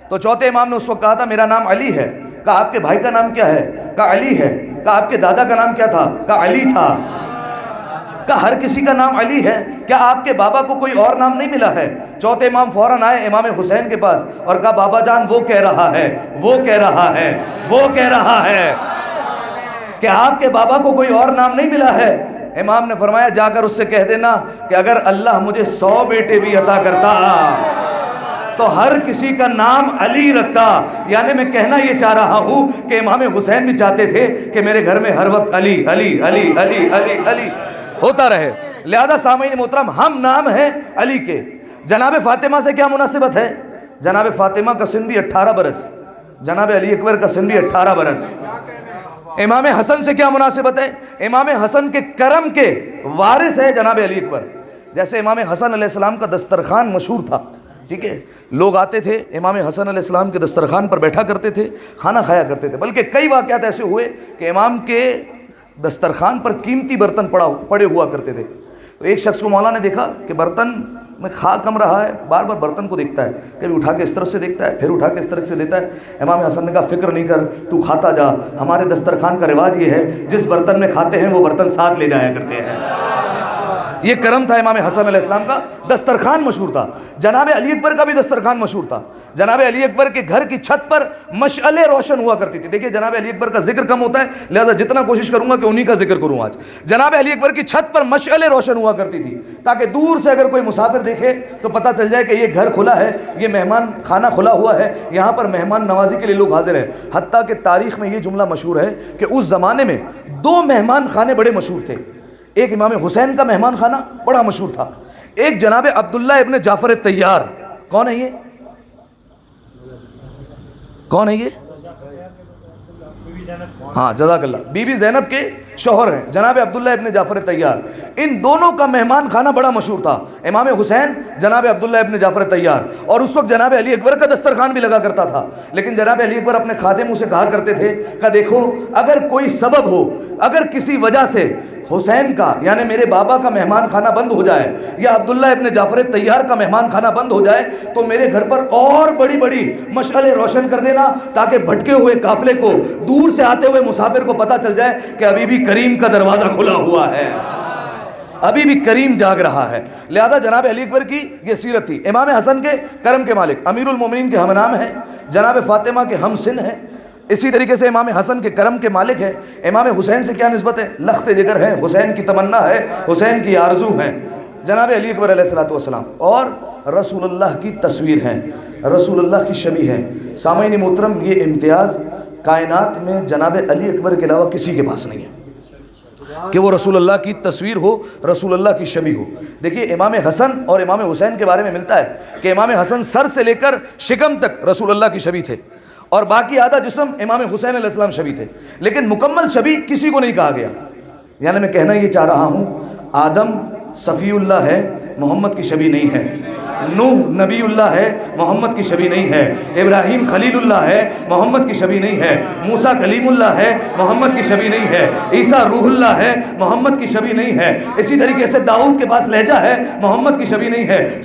تو چوتھے امام نے اس وقت کہا تھا میرا نام علی ہے۔ کہا آپ کے بھائی کا نام کیا ہے؟ کہا علی ہے۔ کہا آپ کے دادا کا نام کیا تھا؟ کہا علی تھا۔ کہا ہر کسی کا نام علی ہے، کیا آپ کے بابا کو کوئی اور نام نہیں ملا ہے؟ چوتھے امام فوراً آئے امام حسین کے پاس اور کہا بابا جان وہ کہہ رہا ہے، وہ کہہ رہا ہے، وہ کہہ رہا ہے کہ آپ کے بابا کو کوئی اور نام نہیں ملا ہے۔ امام نے فرمایا جا کر اس سے کہہ دینا کہ اگر اللہ مجھے 100 بیٹے بھی عطا کرتا تو ہر کسی کا نام علی رکھتا۔ یعنی میں کہنا یہ چاہ رہا ہوں کہ امام حسین بھی چاہتے تھے کہ میرے گھر میں ہر وقت علی علی علی علی علی علی ہوتا رہے۔ لہذا سامعین محترم ہم نام ہیں علی کے۔ جناب فاطمہ سے کیا مناسبت ہے؟ جناب فاطمہ کا سن بھی 18 برس، جناب علی اکبر کا سن بھی 18 برس۔ امام حسن سے کیا مناسبت ہے؟ امام حسن کے کرم کے وارث ہے جناب علی اکبر۔ جیسے امام حسن علیہ السلام کا دسترخوان مشہور تھا، ٹھیک ہے، لوگ آتے تھے امام حسن علیہ السلام کے دسترخوان پر بیٹھا کرتے تھے، کھانا کھایا کرتے تھے، بلکہ کئی واقعات ایسے ہوئے کہ امام کے دسترخوان پر قیمتی برتن پڑے ہوا کرتے تھے۔ تو ایک شخص کو مولا نے دیکھا کہ برتن میں کھا کم رہا ہے، بار بار برتن کو دیکھتا ہے، کبھی اٹھا کے اس طرف سے دیکھتا ہے، پھر اٹھا کے اس طرف سے دیتا ہے۔ امام حسن نے کہا فکر نہیں کر، تو کھاتا جا، ہمارے دسترخوان کا رواج یہ ہے جس برتن میں کھاتے ہیں وہ برتن ساتھ لے جایا کرتے ہیں۔ یہ کرم تھا امام حسن علیہ السلام کا. دسترخوان مشہور تھا. جناب علی اکبر کا بھی دسترخوان مشہور تھا. جناب علی اکبر کے گھر کی چھت پر مشعلیں روشن ہوا کرتی تھی. دیکھیے جناب علی اکبر کا ذکر کم ہوتا ہے, لہذا جتنا کوشش کروں گا کہ انہی کا ذکر کروں آج. جناب علی اکبر کی چھت پر مشعلیں روشن ہوا کرتی تھی تاکہ دور سے اگر کوئی مسافر دیکھے تو پتہ چل جائے کہ یہ گھر کھلا ہے, یہ مہمان خانہ کھلا ہوا ہے, یہاں پر مہمان نوازی کے لیے لوگ حاضر ہیں. حتیٰ کہ تاریخ میں یہ جملہ مشہور ہے کہ اس زمانے میں 2 مہمان خانے بڑے مشہور تھے. ایک امام حسین کا مہمان خانہ بڑا مشہور تھا, ایک جناب عبداللہ ابن جعفر الطیار. کون ہے یہ؟ کون ہے یہ؟ ہاں جزاک اللہ, بی بی زینب کے شوہر ہیں جناب عبداللہ ابن جعفر الطیار. ان دونوں کا مہمان خانہ بڑا مشہور تھا, امام حسین جناب عبداللہ ابن جعفر الطیار. اور اس وقت جناب علی اکبر کا دسترخوان بھی لگا کرتا تھا. لیکن جناب علی اکبر اپنے خادموں سے کہا کرتے تھے کہ دیکھو اگر کوئی سبب ہو, اگر کسی وجہ سے حسین کا یعنی میرے بابا کا مہمان خانہ بند ہو جائے یا عبداللہ ابن جعفر الطیار کا مہمان خانہ بند ہو جائے تو میرے گھر پر اور بڑی بڑی مشعلیں روشن کر دینا تاکہ بھٹکے ہوئے قافلے کو, دور سے آتے ہوئے مسافر کو پتہ چل جائے کہ ابھی بھی کریم کا دروازہ کھلا ہوا ہے, ابھی بھی کریم جاگ رہا ہے. لہذا جناب علی اکبر کی یہ سیرت تھی. امام حسن کے کرم کے مالک, امیر المومنین کے ہم نام ہیں, جناب فاطمہ کے ہم سن ہیں. اسی طریقے سے امام حسن کے کرم کے مالک ہے. امام حسین سے کیا نسبت ہے؟ لخت جگر ہے, حسین کی تمنا ہے, حسین کی آرزو ہے. جناب علی اکبر علیہ الصلوۃ والسلام اور رسول اللہ کی تصویر ہیں, رسول اللہ کی شبیہ ہیں. سامعین محترم, یہ امتیاز کائنات میں جناب علی اکبر کے علاوہ کسی کے پاس نہیں ہے کہ وہ رسول اللہ کی تصویر ہو, رسول اللہ کی شبیہ ہو. دیکھیے امام حسن اور امام حسین کے بارے میں ملتا ہے کہ امام حسن سر سے لے کر شکم تک رسول اللہ کی شبیہ تھے اور باقی آدھا جسم امام حسین علیہ السلام شبیہ تھے. لیکن مکمل شبیہ کسی کو نہیں کہا گیا. یعنی میں کہنا یہ چاہ رہا ہوں, آدم صفی اللہ ہے, محمد کی شبیہ نہیں ہے. نوح نبی اللہ ہے, محمد کی شبیہ نہیں ہے. ابراہیم خلیل اللہ ہے, محمد کی شبیہ نہیں ہے. موسیٰ کلیم اللہ ہے, محمد کی شبیہ نہیں ہے. عیسیٰ روح اللہ ہے, محمد کی شبیہ نہیں ہے. اسی طریقے سے داؤد کے پاس لہجہ ہے, محمد کی شبیہ نہیں ہے.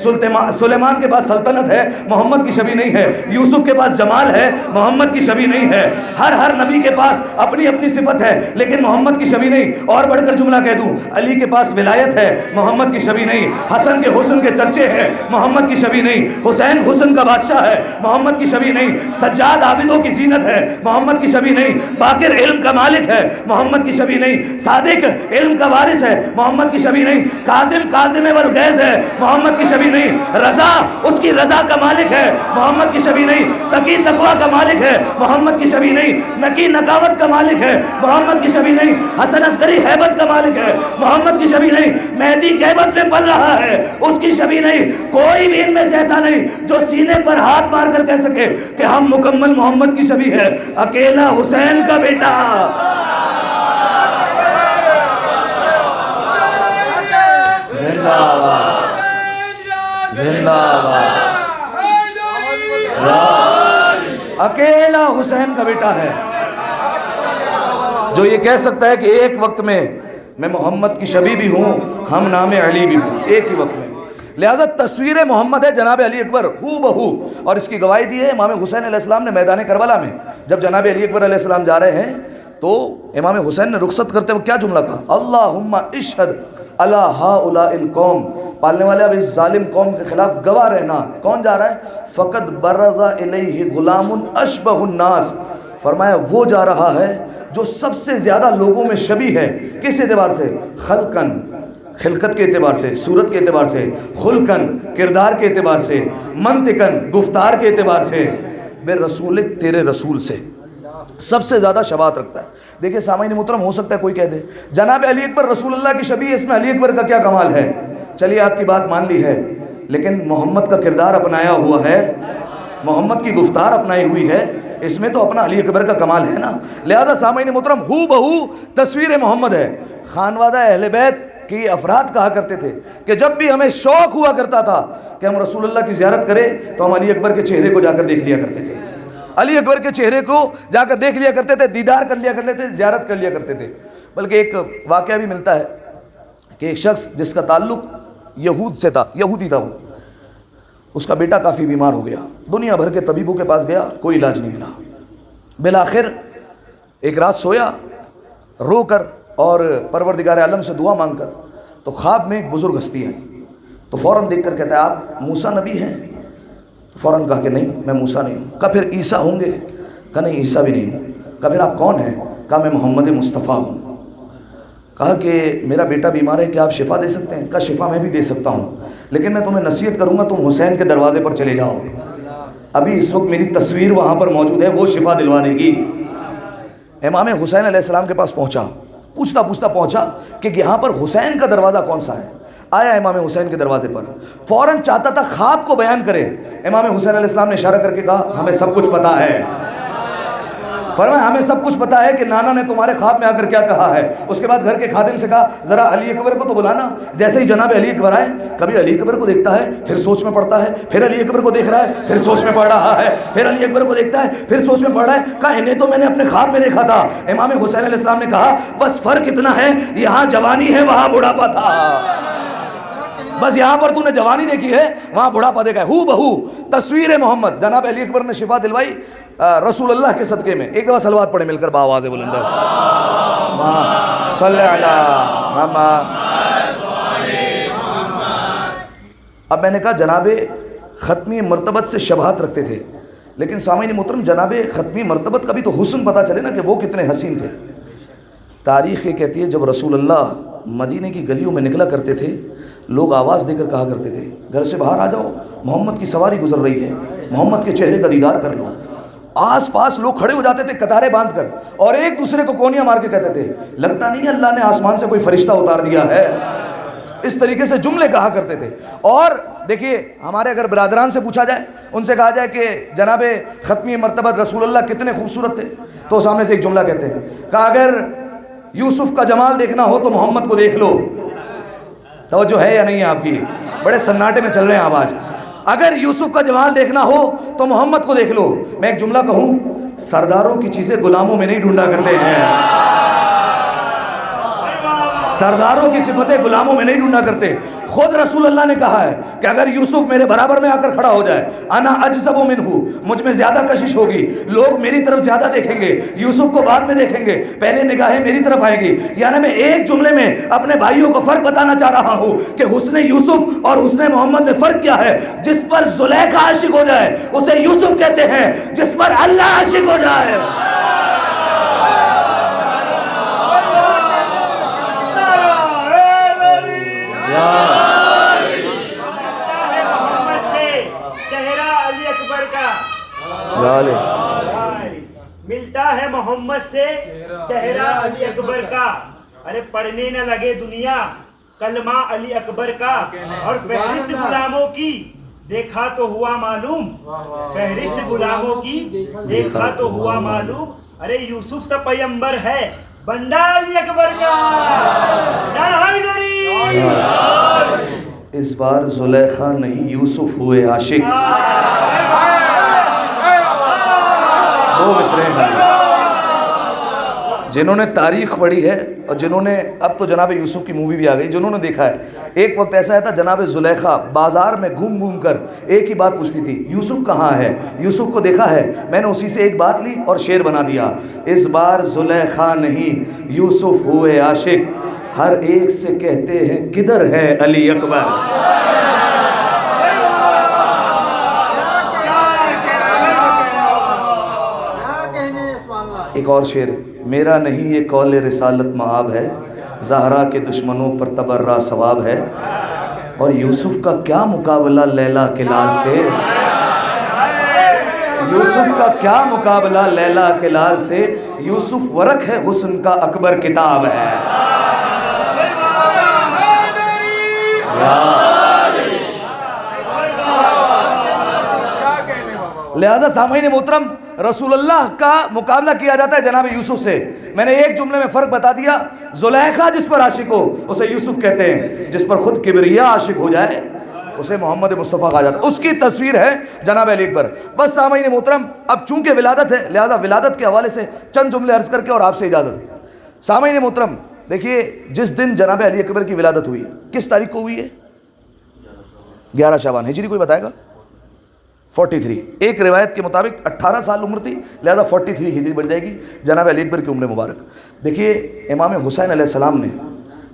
سلیمان کے پاس سلطنت ہے, محمد کی شبیہ نہیں ہے. یوسف کے پاس جمال ہے, محمد کی شبیہ نہیں ہے. ہر نبی کے پاس اپنی اپنی صفت ہے لیکن محمد کی شبیہ نہیں. اور بڑھ کر جملہ کہہ دوں, علی کے پاس ولایت ہے, محمد کی شبیہ نہیں. حسن کے حسن کے چرچے ہیں, محمد کی شبیہ نہیں. حسین حسن کا بادشاہ ہے, محمد کی شبیہ نہیں. سجاد عابدوں کی زینت ہے, محمد کی شبیہ نہیں. باقر علم کا مالک ہے, محمد کی شبیہ نہیں. صادق علم کا وارث ہے, محمد کی شبیہ نہیں. کاظم والغیظ ہے, محمد کی شبیہ نہیں. رضا اس کی رضا کا مالک ہے, محمد کی شبیہ نہیں. تقی تقوی کا مالک ہے, محمد کی شبیہ نہیں. نقی نقاوت کا مالک ہے, محمد کی شبیہ نہیں. حسن عسکری ہیبت کا مالک ہے, محمد کی شبیہ نہیں. مہدی غیبت میں پل رہا ہے, اس کی شبیہ نہیں. کوئی بھی ان میں سے ایسا نہیں جو سینے پر ہاتھ مار کر کہہ سکے کہ ہم مکمل محمد کی شبیہ ہے. اکیلا حسین کا بیٹا. زندہ باد, زندہ باد. اکیلا حسین کا بیٹا ہے جو یہ کہہ سکتا ہے کہ ایک وقت میں محمد کی شبیہ بھی ہوں, ہم نام علی بھی ہوں, ایک ہی وقت میں. لہذا تصویر محمد ہے جناب علی اکبر ہو بہو. اور اس کی گواہی دی ہے امام حسین علیہ السلام نے میدان کربلا میں. جب جناب علی اکبر علیہ السلام جا رہے ہیں تو امام حسین نے رخصت کرتے ہوئے کیا جملہ کہا؟ اللہم اشہد علی ہؤلاء القوم, پالنے والے اب اس ظالم قوم کے خلاف گواہ رہنا. کون جا رہا ہے؟ فقط برز الیہ غلام اشبہ الناس, فرمایا وہ جا رہا ہے جو سب سے زیادہ لوگوں میں شبیہ ہے. کس اعتبار سے؟ خلقن, خلقت کے اعتبار سے, صورت کے اعتبار سے, خلقن کردار کے اعتبار سے, منطقن گفتار کے اعتبار سے, بے رسول تیرے رسول سے سب سے زیادہ شباہت رکھتا ہے. دیکھیں سامعین محترم, ہو سکتا ہے کوئی کہہ دے جناب علی اکبر رسول اللہ کی شبیہ, اس میں علی اکبر کا کیا کمال ہے؟ چلیے آپ کی بات مان لی ہے, لیکن محمد کا کردار اپنایا ہوا ہے, محمد کی گفتار اپنائی ہوئی ہے, اس میں تو اپنا علی اکبر کا کمال ہے نا. لہذا سامعین محترم ہو بہو تصویر محمد ہے. خانوادہ اہل بیت کہ افراد کہا کرتے تھے کہ جب بھی ہمیں شوق ہوا کرتا تھا کہ ہم رسول اللہ کی زیارت کریں تو ہم علی اکبر کے چہرے کو جا کر دیکھ لیا کرتے تھے, علی اکبر کے چہرے کو جا کر دیکھ لیا کرتے تھے, دیدار کر لیا کرتے تھے, زیارت کر لیا کرتے تھے. بلکہ ایک واقعہ بھی ملتا ہے کہ ایک شخص جس کا تعلق یہود سے تھا, یہودی تھا وہ, اس کا بیٹا کافی بیمار ہو گیا, دنیا بھر کے طبیبوں کے پاس گیا, کوئی علاج نہیں ملا. بالآخر ایک رات سویا رو کر اور پروردگار عالم سے دعا مانگ کر, تو خواب میں ایک بزرگ ہستی آئی, تو فوراً دیکھ کر کہتا ہے آپ موسیٰ نبی ہیں؟ تو فوراً کہا کہ نہیں میں موسیٰ نہیں ہوں. کہا پھر عیسیٰ ہوں گے؟ کہا نہیں عیسیٰ بھی نہیں ہوں. کہا پھر آپ کون ہیں؟ کہا میں محمد مصطفیٰ ہوں. کہا کہ میرا بیٹا بیمار ہے, کیا آپ شفا دے سکتے ہیں؟ کہا شفا میں بھی دے سکتا ہوں, لیکن میں تمہیں نصیحت کروں گا تم حسین کے دروازے پر چلے جاؤ, ابھی اس وقت میری تصویر وہاں پر موجود ہے, وہ شفا دلوا دے گی. امام حسین علیہ السلام کے پاس پہنچا, پوچھتا پوچھتا پہنچا کہ یہاں پر حسین کا دروازہ کون سا ہے. آیا امام حسین کے دروازے پر, فوراً چاہتا تھا خواب کو بیان کرے. امام حسین علیہ السلام نے اشارہ کر کے کہا ہمیں سب کچھ پتا ہے. فرمایا ہمیں سب کچھ پتا ہے کہ نانا نے تمہارے خواب میں آ کر کیا کہا ہے. اس کے بعد گھر کے خادم سے کہا ذرا علی اکبر کو تو بلانا. جیسے ہی جناب علی اکبر آئے, کبھی علی اکبر کو دیکھتا ہے پھر سوچ میں پڑتا ہے, پھر علی اکبر کو دیکھ رہا ہے پھر سوچ میں پڑ رہا ہے, پھر علی اکبر کو دیکھتا ہے پھر سوچ میں پڑ رہا ہے. کہا انہیں تو میں نے اپنے خواب میں دیکھا تھا. امام حسین علیہ السلام نے کہا بس فرق اتنا ہے, یہاں جوانی ہے وہاں بڑھاپا تھا. بس یہاں پر تو نے جوانی دیکھی ہے, وہاں بڑھاپا دیکھا ہے. ہو بہو تصویر محمد. جناب علی اکبر نے شفا دلوائی رسول اللہ کے صدقے میں. ایک دفعہ صلوات پڑھے مل کر بآواز بلند صلی اللہ محمد. اب میں نے کہا جناب ختمی مرتبت سے شبہات رکھتے تھے, لیکن سامعین محترم جناب ختمی مرتبت کا بھی تو حسن پتہ چلے نا کہ وہ کتنے حسین تھے. تاریخ یہ کہتی ہے جب رسول اللہ مدینے کی گلیوں میں نکلا کرتے تھے, لوگ آواز دے کر کہا کرتے تھے گھر سے باہر آ جاؤ, محمد کی سواری گزر رہی ہے, محمد کے چہرے کا دیدار کر لو. آس پاس لوگ کھڑے ہو جاتے تھے قطاریں باندھ کر, اور ایک دوسرے کو کونیاں مار کے کہتے تھے لگتا نہیں اللہ نے آسمان سے کوئی فرشتہ اتار دیا ہے. اس طریقے سے جملے کہا کرتے تھے. اور دیکھیے ہمارے اگر برادران سے پوچھا جائے, ان سے کہا جائے کہ جناب ختمی مرتبت رسول اللہ کتنے خوبصورت تھے, تو سامنے سے ایک جملہ کہتے ہیں کہ اگر یوسف کا جمال دیکھنا ہو تو محمد کو دیکھ لو. توجہ ہے یا نہیں ہے آپ کی؟ بڑے سناٹے میں چل رہے ہیں آواز. اگر یوسف کا جمال دیکھنا ہو تو محمد کو دیکھ لو. میں ایک جملہ کہوں, سرداروں کی چیزیں غلاموں میں نہیں ڈھونڈا کرتے ہیں, سرداروں کی صفتیں غلاموں میں نہیں ڈھونڈا کرتے. خود رسول اللہ نے کہا ہے کہ اگر یوسف میرے برابر میں آ کر کھڑا ہو جائے, انا اجزب منہ, مجھ میں زیادہ کشش ہوگی, لوگ میری طرف زیادہ دیکھیں گے, یوسف کو بعد میں دیکھیں گے, پہلے نگاہیں میری طرف آئیں گی. یعنی میں ایک جملے میں اپنے بھائیوں کو فرق بتانا چاہ رہا ہوں کہ حسن یوسف اور حسن محمد میں فرق کیا ہے. جس پر زلیخا عاشق ہو جائے اسے یوسف کہتے ہیں, جس پر اللہ عاشق ہو جائے ملتا ہے محمد سے چہرہ علی اکبر کا. ارے پڑھنے نہ لگے دنیا کلمہ علی اکبر کا, اور فہرست غلاموں کی دیکھا تو ہوا معلوم, فہرست غلاموں کی دیکھا تو ہوا معلوم. ارے یوسف سا پیمبر ہے بندہ علی اکبر کا. نعرہ حیدری. اس بار زلیخا نہیں یوسف ہوئے عاشق. دو مصرے ہیں جنہوں نے تاریخ پڑھی ہے, اور جنہوں نے, اب تو جناب یوسف کی مووی بھی آ گئی, جنہوں نے دیکھا ہے. ایک وقت ایسا تھا جناب زلیخا بازار میں گھوم گھوم کر ایک ہی بات پوچھتی تھی, یوسف کہاں ہے, یوسف کو دیکھا ہے. میں نے اسی سے ایک بات لی اور شعر بنا دیا, اس بار زلیخا نہیں یوسف ہوئے عاشق, ہر ایک سے کہتے ہیں کدھر ہے علی اکبر. ایک اور شعر, میرا نہیں یہ قول رسالت معاب ہے, زہرا کے دشمنوں پر تبرہ ثواب ہے, اور یوسف کا کیا مقابلہ لیلا کے لال سے, یوسف کا کیا مقابلہ لیلا کے لال سے, یوسف ورق ہے حسن کا اکبر کتاب ہے. لہذا سامعین محترم رسول اللہ کا مقابلہ کیا جاتا ہے جناب یوسف سے. میں نے ایک جملے میں فرق بتا دیا, زلیخا جس پر عاشق ہو اسے یوسف کہتے ہیں, جس پر خود کبریا عاشق ہو جائے اسے محمد مصطفیٰ کہا جاتا ہے. اس کی تصویر ہے جناب علی اکبر. بس سامعین محترم اب چونکہ ولادت ہے لہذا ولادت کے حوالے سے چند جملے عرض کر کے اور آپ سے اجازت. سامعین محترم دیکھیے, جس دن جناب علی اکبر کی ولادت ہوئی کس تاریخ کو ہوئی ہے؟ 11 شعبان. ہجری کوئی بتائے گا؟ 43. ایک روایت کے مطابق 18 سال عمر تھی, لہذا 43 ہجری بن جائے گی جناب علی اکبر کی عمر مبارک. دیکھیے امام حسین علیہ السلام نے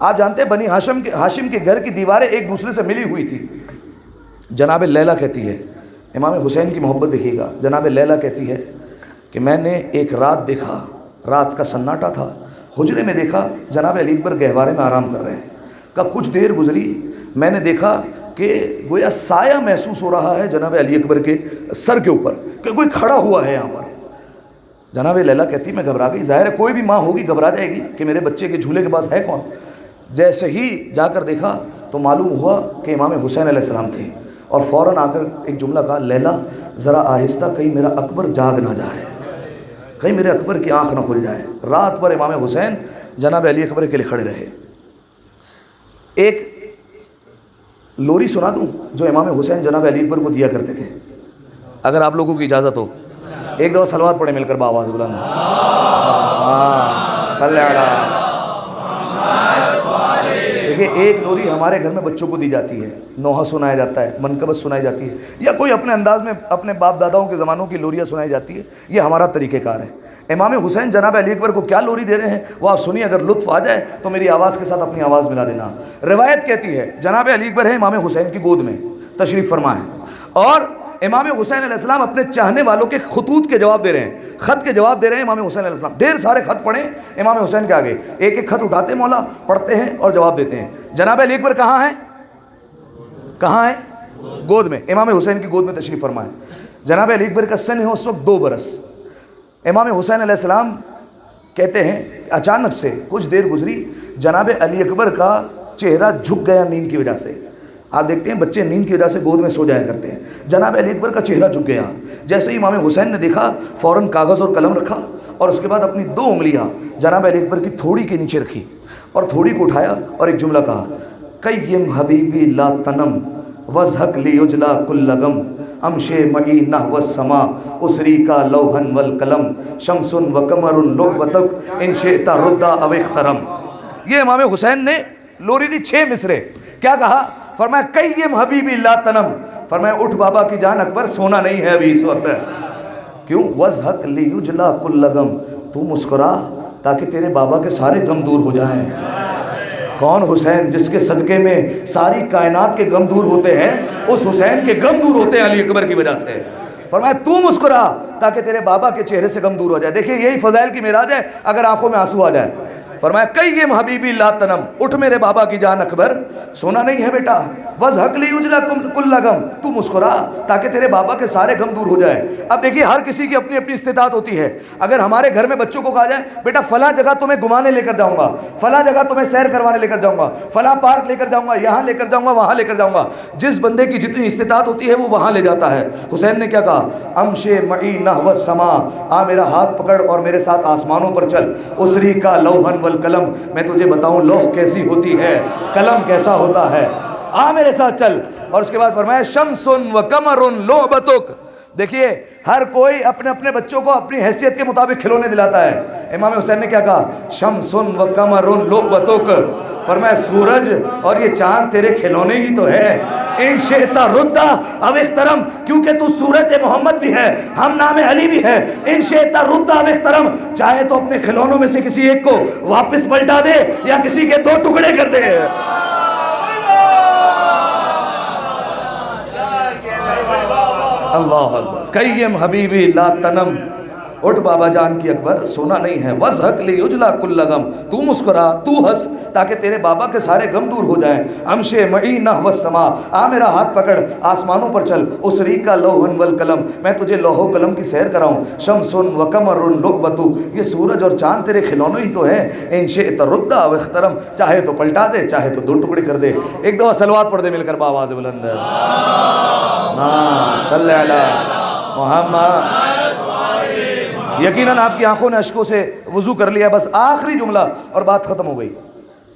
آپ جانتے ہیں بنی ہاشم کے گھر کی دیواریں ایک دوسرے سے ملی ہوئی تھی. جناب لیلا کہتی ہے, امام حسین کی محبت دیکھیے گا, جناب لیلا کہتی ہے کہ میں نے ایک رات دیکھا, رات کا سناٹا تھا, حجرے میں دیکھا جناب علی اکبر گہوارے میں آرام کر رہے ہیں. کہ کچھ دیر گزری, میں نے دیکھا کہ گویا سایہ محسوس ہو رہا ہے جناب علی اکبر کے سر کے اوپر, کہ کوئی کھڑا ہوا ہے یہاں پر. جناب لیلا کہتی میں گھبرا گئی. ظاہر ہے کوئی بھی ماں ہوگی گھبرا جائے گی کہ میرے بچے کے جھولے کے پاس ہے کون. جیسے ہی جا کر دیکھا تو معلوم ہوا کہ امام حسین علیہ السلام تھے, اور فوراً آ کر ایک جملہ کہا, لیلا ذرا آہستہ, کہیں میرا اکبر جاگ نہ جائے, کہیں میرے اکبر کی آنکھ نہ کھل جائے. رات بھر امام حسین جناب علی اکبر کے لیے کھڑے رہے. ایک لوری سنا دوں جو امام حسین جناب علی اکبر کو دیا کرتے تھے, اگر آپ لوگوں کی اجازت ہو. ایک دفعہ صلوات پڑھیں مل کر بآواز بلند. صلی اللہ. دیکھیے ایک لوری ہمارے گھر میں بچوں کو دی جاتی ہے, نوحہ سنایا جاتا ہے, منقبت سنائی جاتی ہے, یا کوئی اپنے انداز میں اپنے باپ داداؤں کے زمانوں کی لوریاں سنائی جاتی ہے. یہ ہمارا طریقہ کار ہے. امام حسین جناب علی اکبر کو کیا لوری دے رہے ہیں وہ آپ سنیے, اگر لطف آ جائے تو میری آواز کے ساتھ اپنی آواز ملا دینا. روایت کہتی ہے جناب علی اکبر ہے امام حسین کی گود میں تشریف فرما ہے, اور امام حسین علیہ السلام اپنے چاہنے والوں کے خطوط کے جواب دے رہے ہیں, خط کے جواب دے رہے ہیں امام حسین علیہ السلام. ڈھیر سارے خط پڑھیں امام حسین کے آگے, ایک ایک خط اٹھاتے مولا, پڑھتے ہیں اور جواب دیتے ہیں. جناب علی اکبر کہاں ہیں؟ کہاں ہے؟ گود میں. امام حسین کی گود میں تشریف فرما ہے. جناب علی اکبر کا سن ہے اس وقت 2 برس. امام حسین علیہ السلام کہتے ہیں اچانک سے کچھ دیر گزری, جناب علی اکبر کا چہرہ جھک گیا نیند کی وجہ سے. آپ دیکھتے ہیں بچے نیند کی وجہ سے گود میں سو جایا کرتے ہیں. جناب علی اکبر کا چہرہ جھک گیا. جیسے ہی امام حسین نے دیکھا فوراً کاغذ اور قلم رکھا, اور اس کے بعد اپنی 2 انگلیاں جناب علی اکبر کی تھوڑی کے نیچے رکھی, اور تھوڑی کو اٹھایا اور ایک جملہ کہا, قیم حبیبی لا تنم وضحک لیجلا کل غم امشے مئی نحو السما اسری کا لوہن والقلم شمس و قمر لعبتک ان شئت ردا او اخترم. یہ امام حسین نے لوری دی 6 مصرے. کیا کہا؟ فرمایا قیم حبیبی لا تنم, فرمایا اٹھ بابا کی جان اکبر, سونا نہیں ہے ابھی اس وقت. کیوں؟ وضحک لیجلا کل غم, تو مسکرا تاکہ تیرے بابا کے سارے غم دور ہو جائیں. کون؟ حسین, جس کے صدقے میں ساری کائنات کے غم دور ہوتے ہیں. اس حسین کے غم دور ہوتے ہیں علی اکبر کی وجہ سے. فرمایا تو مسکرا تاکہ تیرے بابا کے چہرے سے غم دور ہو جائے. دیکھیے یہی فضائل کی معراج ہے اگر آنکھوں میں آنسو آ جائے. فرمایا قیم حبیبی لا تنم, اٹھ میرے بابا کی جان اکبر, سونا نہیں ہے بیٹا. وضحک لیجلا کل غم, تو مسکرا تاکہ تیرے بابا کے سارے غم دور ہو جائے. اب دیکھیے ہر کسی کی اپنی اپنی استطاعت ہوتی ہے. اگر ہمارے گھر میں بچوں کو کہا جائے بیٹا فلاں جگہ تمہیں گھمانے لے کر جاؤں گا, فلاں جگہ تمہیں سیر کروانے لے کر جاؤں گا, فلاں پارک لے کر جاؤں گا, یہاں لے کر جاؤں گا, وہاں لے کر جاؤں گا, جس بندے کی جتنی استطاعت ہوتی ہے وہ وہاں لے جاتا ہے. حسین نے کیا کہا؟ امشے مئی نحو السما, آ میرا ہاتھ پکڑ اور میرے ساتھ آسمانوں پر چل. اسری کا لوہن والقلم, میں تجھے بتاؤں لوح کیسی ہوتی ہے, قلم کیسا ہوتا ہے, آ میرے ساتھ چل. اور اس کے بعد فرمایا شمس و قمر لعبتک. دیکھیے ہر کوئی اپنے اپنے بچوں کو اپنی حیثیت کے مطابق کھلونے دلاتا ہے. امام حسین نے کیا کہا؟ شمس و قمر لعبتک, فرمایا سورج اور یہ چاند تیرے کھلونے ہی تو ہے. ان شئت ردا او اخترم, کیونکہ تو صورت محمد بھی ہے, ہم نام علی بھی ہے. ان شئت ردا او اخترم, چاہے تو اپنے کھلونوں میں سے کسی ایک کو واپس پلٹا دے یا کسی کے 2 ٹکڑے کر دے. اللہ اکبر. قیم حبیبی لا تنم, اٹھ بابا جان کی اکبر, سونا نہیں ہے. وضحک لیجلا کل غم, تو مسکرا, تو ہنس تاکہ تیرے بابا کے سارے غم دور ہو جائیں. امشے مئی نحو السما, آ میرا ہاتھ پکڑ آسمانوں پر چل. اسری کا لوہن والقلم, میں تجھے لوح و قلم کی سیر کراؤں. شمس و قمر لعبتک, یہ سورج اور چاند تیرے کھلونے ہی تو ہے. ان شئت ردا او اخترم, چاہے تو پلٹا دے چاہے تو 2 ٹکڑے کر دے. ایک دفعہ صلوات پڑھ دے مل کر بآواز بلند. ہاں صلی علی محمد. یقیناً آپ کی آنکھوں نے اشکوں سے وضو کر لیا, بس آخری جملہ اور بات ختم ہو گئی.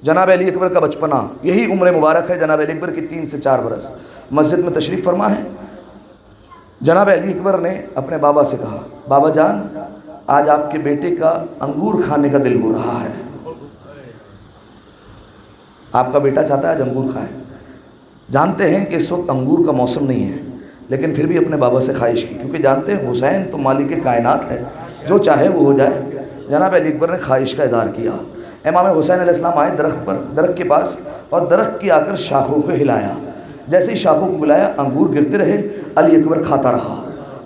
جناب علی اکبر کا بچپنا, یہی عمر مبارک ہے جناب علی اکبر کی 3 سے 4 برس. مسجد میں تشریف فرما ہے. جناب علی اکبر نے اپنے بابا سے کہا, بابا جان آج آپ کے بیٹے کا انگور کھانے کا دل ہو رہا ہے. آپ کا بیٹا چاہتا ہے آج انگور کھائے. جانتے ہیں کہ اس وقت انگور کا موسم نہیں ہے, لیکن پھر بھی اپنے بابا سے خواہش کی, کیونکہ جانتے ہیں حسین تو مالک کائنات ہے, جو چاہے وہ ہو جائے. جناب علی اکبر نے خواہش کا اظہار کیا. امام حسین علیہ السلام آئے درخت کے پاس، اور درخت کی آ کر شاخوں کو ہلایا، جیسے ہی شاخوں کو ہلایا انگور گرتے رہے، علی اکبر کھاتا رہا،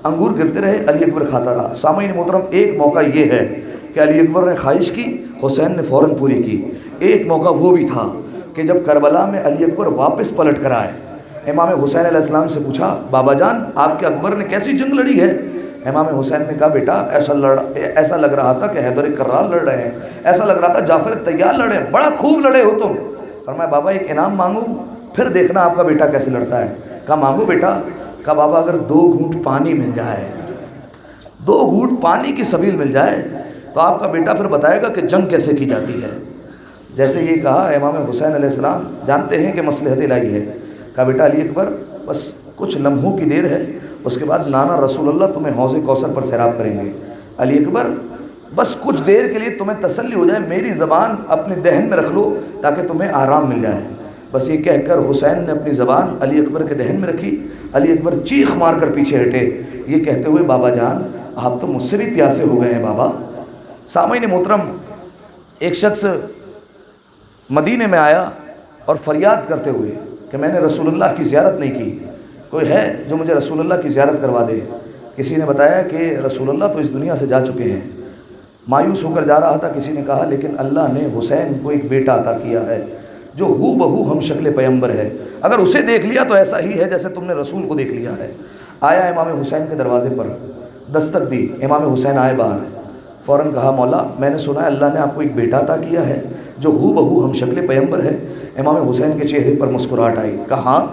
انگور گرتے رہے، علی اکبر کھاتا رہا۔ سامعین محترم، ایک موقع یہ ہے کہ علی اکبر نے خواہش کی، حسین نے فوراً پوری کی۔ ایک موقع وہ بھی تھا کہ جب کربلا میں علی اکبر واپس پلٹ کر آئے، امام حسین علیہ السلام سے پوچھا، بابا جان آپ کے اکبر نے کیسی جنگ لڑی ہے؟ امام حسین نے کہا، بیٹا ایسا لگ رہا تھا کہ حیدر کرار لڑ رہے ہیں، ایسا لگ رہا تھا جعفر طیار لڑے ہیں، بڑا خوب لڑے ہو تم۔ فرمایا بابا ایک انعام مانگوں، پھر دیکھنا آپ کا بیٹا کیسے لڑتا ہے۔ کہا مانگو بیٹا۔ کہا بابا اگر 2 گھونٹ پانی مل جائے، 2 گھونٹ پانی کی سبیل مل جائے تو آپ کا بیٹا پھر بتائے گا کہ جنگ کیسے کی جاتی ہے۔ جیسے یہ کہا، امام حسین علیہ السلام جانتے ہیں کہ مصلحت الہی ہے، کہا بیٹا علی اکبر بس کچھ لمحوں کی دیر ہے، اس کے بعد نانا رسول اللہ تمہیں حوض کوثر پر سیراب کریں گے۔ علی اکبر بس کچھ دیر کے لیے تمہیں تسلی ہو جائے، میری زبان اپنے دہن میں رکھ لو تاکہ تمہیں آرام مل جائے۔ بس یہ کہہ کر حسین نے اپنی زبان علی اکبر کے دہن میں رکھی۔ علی اکبر چیخ مار کر پیچھے ہٹے، یہ کہتے ہوئے، بابا جان آپ تو مجھ سے بھی پیاسے ہو گئے ہیں بابا۔ سامعین محترم، ایک شخص مدینے میں آیا اور فریاد کرتے ہوئے کہ میں نے رسول اللہ کی زیارت نہیں کی، کوئی ہے جو مجھے رسول اللہ کی زیارت کروا دے؟ کسی نے بتایا کہ رسول اللہ تو اس دنیا سے جا چکے ہیں۔ مایوس ہو کر جا رہا تھا، کسی نے کہا لیکن اللہ نے حسین کو ایک بیٹا عطا کیا ہے جو ہو بہو ہم شکل پیغمبر ہے، اگر اسے دیکھ لیا تو ایسا ہی ہے جیسے تم نے رسول کو دیکھ لیا ہے۔ آیا امام حسین کے دروازے پر، دستک دی، امام حسین آئے باہر، فوراً کہا مولا میں نے سنا ہے اللہ نے آپ کو ایک بیٹا عطا کیا ہے جو ہو بہو ہم شکل پیغمبر ہے۔ امام حسین کے چہرے پر مسکراہٹ آئی، کہا ہاں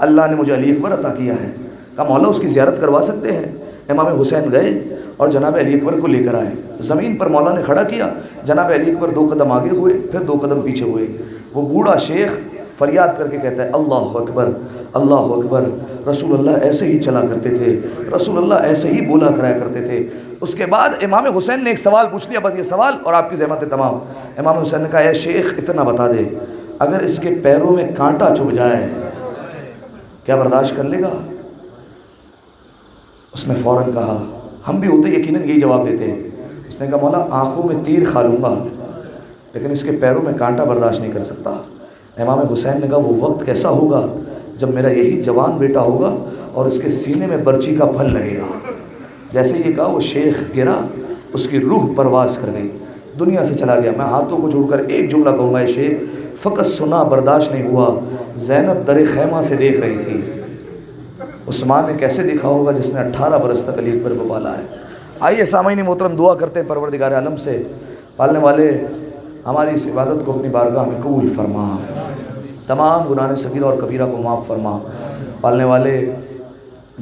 اللہ نے مجھے علی اکبر عطا کیا ہے۔ کہا مولا اس کی زیارت کروا سکتے ہیں؟ امام حسین گئے اور جناب علی اکبر کو لے کر آئے، زمین پر مولا نے کھڑا کیا، جناب علی اکبر 2 قدم آگے ہوئے، پھر 2 قدم پیچھے ہوئے۔ وہ بوڑھا شیخ فریاد کر کے کہتا ہے، اللہ اکبر اللہ اکبر، رسول اللہ ایسے ہی چلا کرتے تھے، رسول اللہ ایسے ہی بولا کرایا کرتے تھے۔ اس کے بعد امام حسین نے ایک سوال پوچھ لیا، بس یہ سوال اور آپ کی زحمت تمام۔ امام حسین نے کہا، اے شیخ اتنا بتا دے، اگر اس کے پیروں میں کانٹا چبھ جائے کیا برداشت کر لے گا؟ اس نے فوراً کہا، ہم بھی ہوتے یقیناً یہی جواب دیتے۔ اس نے کہا مولا آنکھوں میں تیر کھا لوں گا لیکن اس کے پیروں میں کانٹا برداشت نہیں کر سکتا۔ امام حسین نے کہا وہ وقت کیسا ہوگا جب میرا یہی جوان بیٹا ہوگا اور اس کے سینے میں برچی کا پھل لگے گا۔ جیسے یہ کہا وہ شیخ گرا، اس کی روح پرواز کر گئی، دنیا سے چلا گیا۔ میں ہاتھوں کو جوڑ کر ایک جملہ کہوں گا، شیخ فقط سنا برداشت نہیں ہوا، زینب در خیمہ سے دیکھ رہی تھی۔ عثمان نے کیسے دیکھا ہوگا جس نے 18 برس تک علی اکبر کو پالا ہے۔ آئیے سامعین محترم دعا کرتے ہیں پروردگار عالم سے، پالنے والے ہماری اس عبادت کو اپنی بارگاہ میں قبول فرما، تمام گناہ صغیرہ اور کبیرہ کو معاف فرما۔ پالنے والے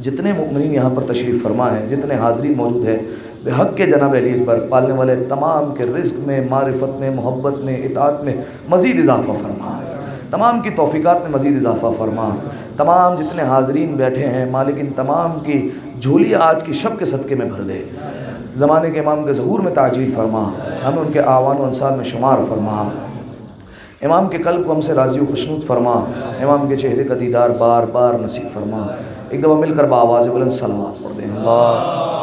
جتنے مؤمنین یہاں پر تشریف فرما ہیں، جتنے حاضرین موجود ہیں، بے حق کے جناب علی اکبر پالنے والے تمام کے رزق میں، معرفت میں، محبت میں، اطاعت میں مزید اضافہ فرما، تمام کی توفیقات میں مزید اضافہ فرما۔ تمام جتنے حاضرین بیٹھے ہیں مالک ان تمام کی جھولی آج کی شب کے صدقے میں بھر دے، زمانے کے امام کے ظہور میں تعجیل فرما، ہمیں ان کے اعوان و انصار میں شمار فرما، امام کے قلب کو ہم سے راضی و خوشنود فرما، امام کے چہرے کا دیدار بار بار نصیب فرما۔ ایک دفعہ مل کر بآواز بلند صلوات پڑھ دیں، اللہ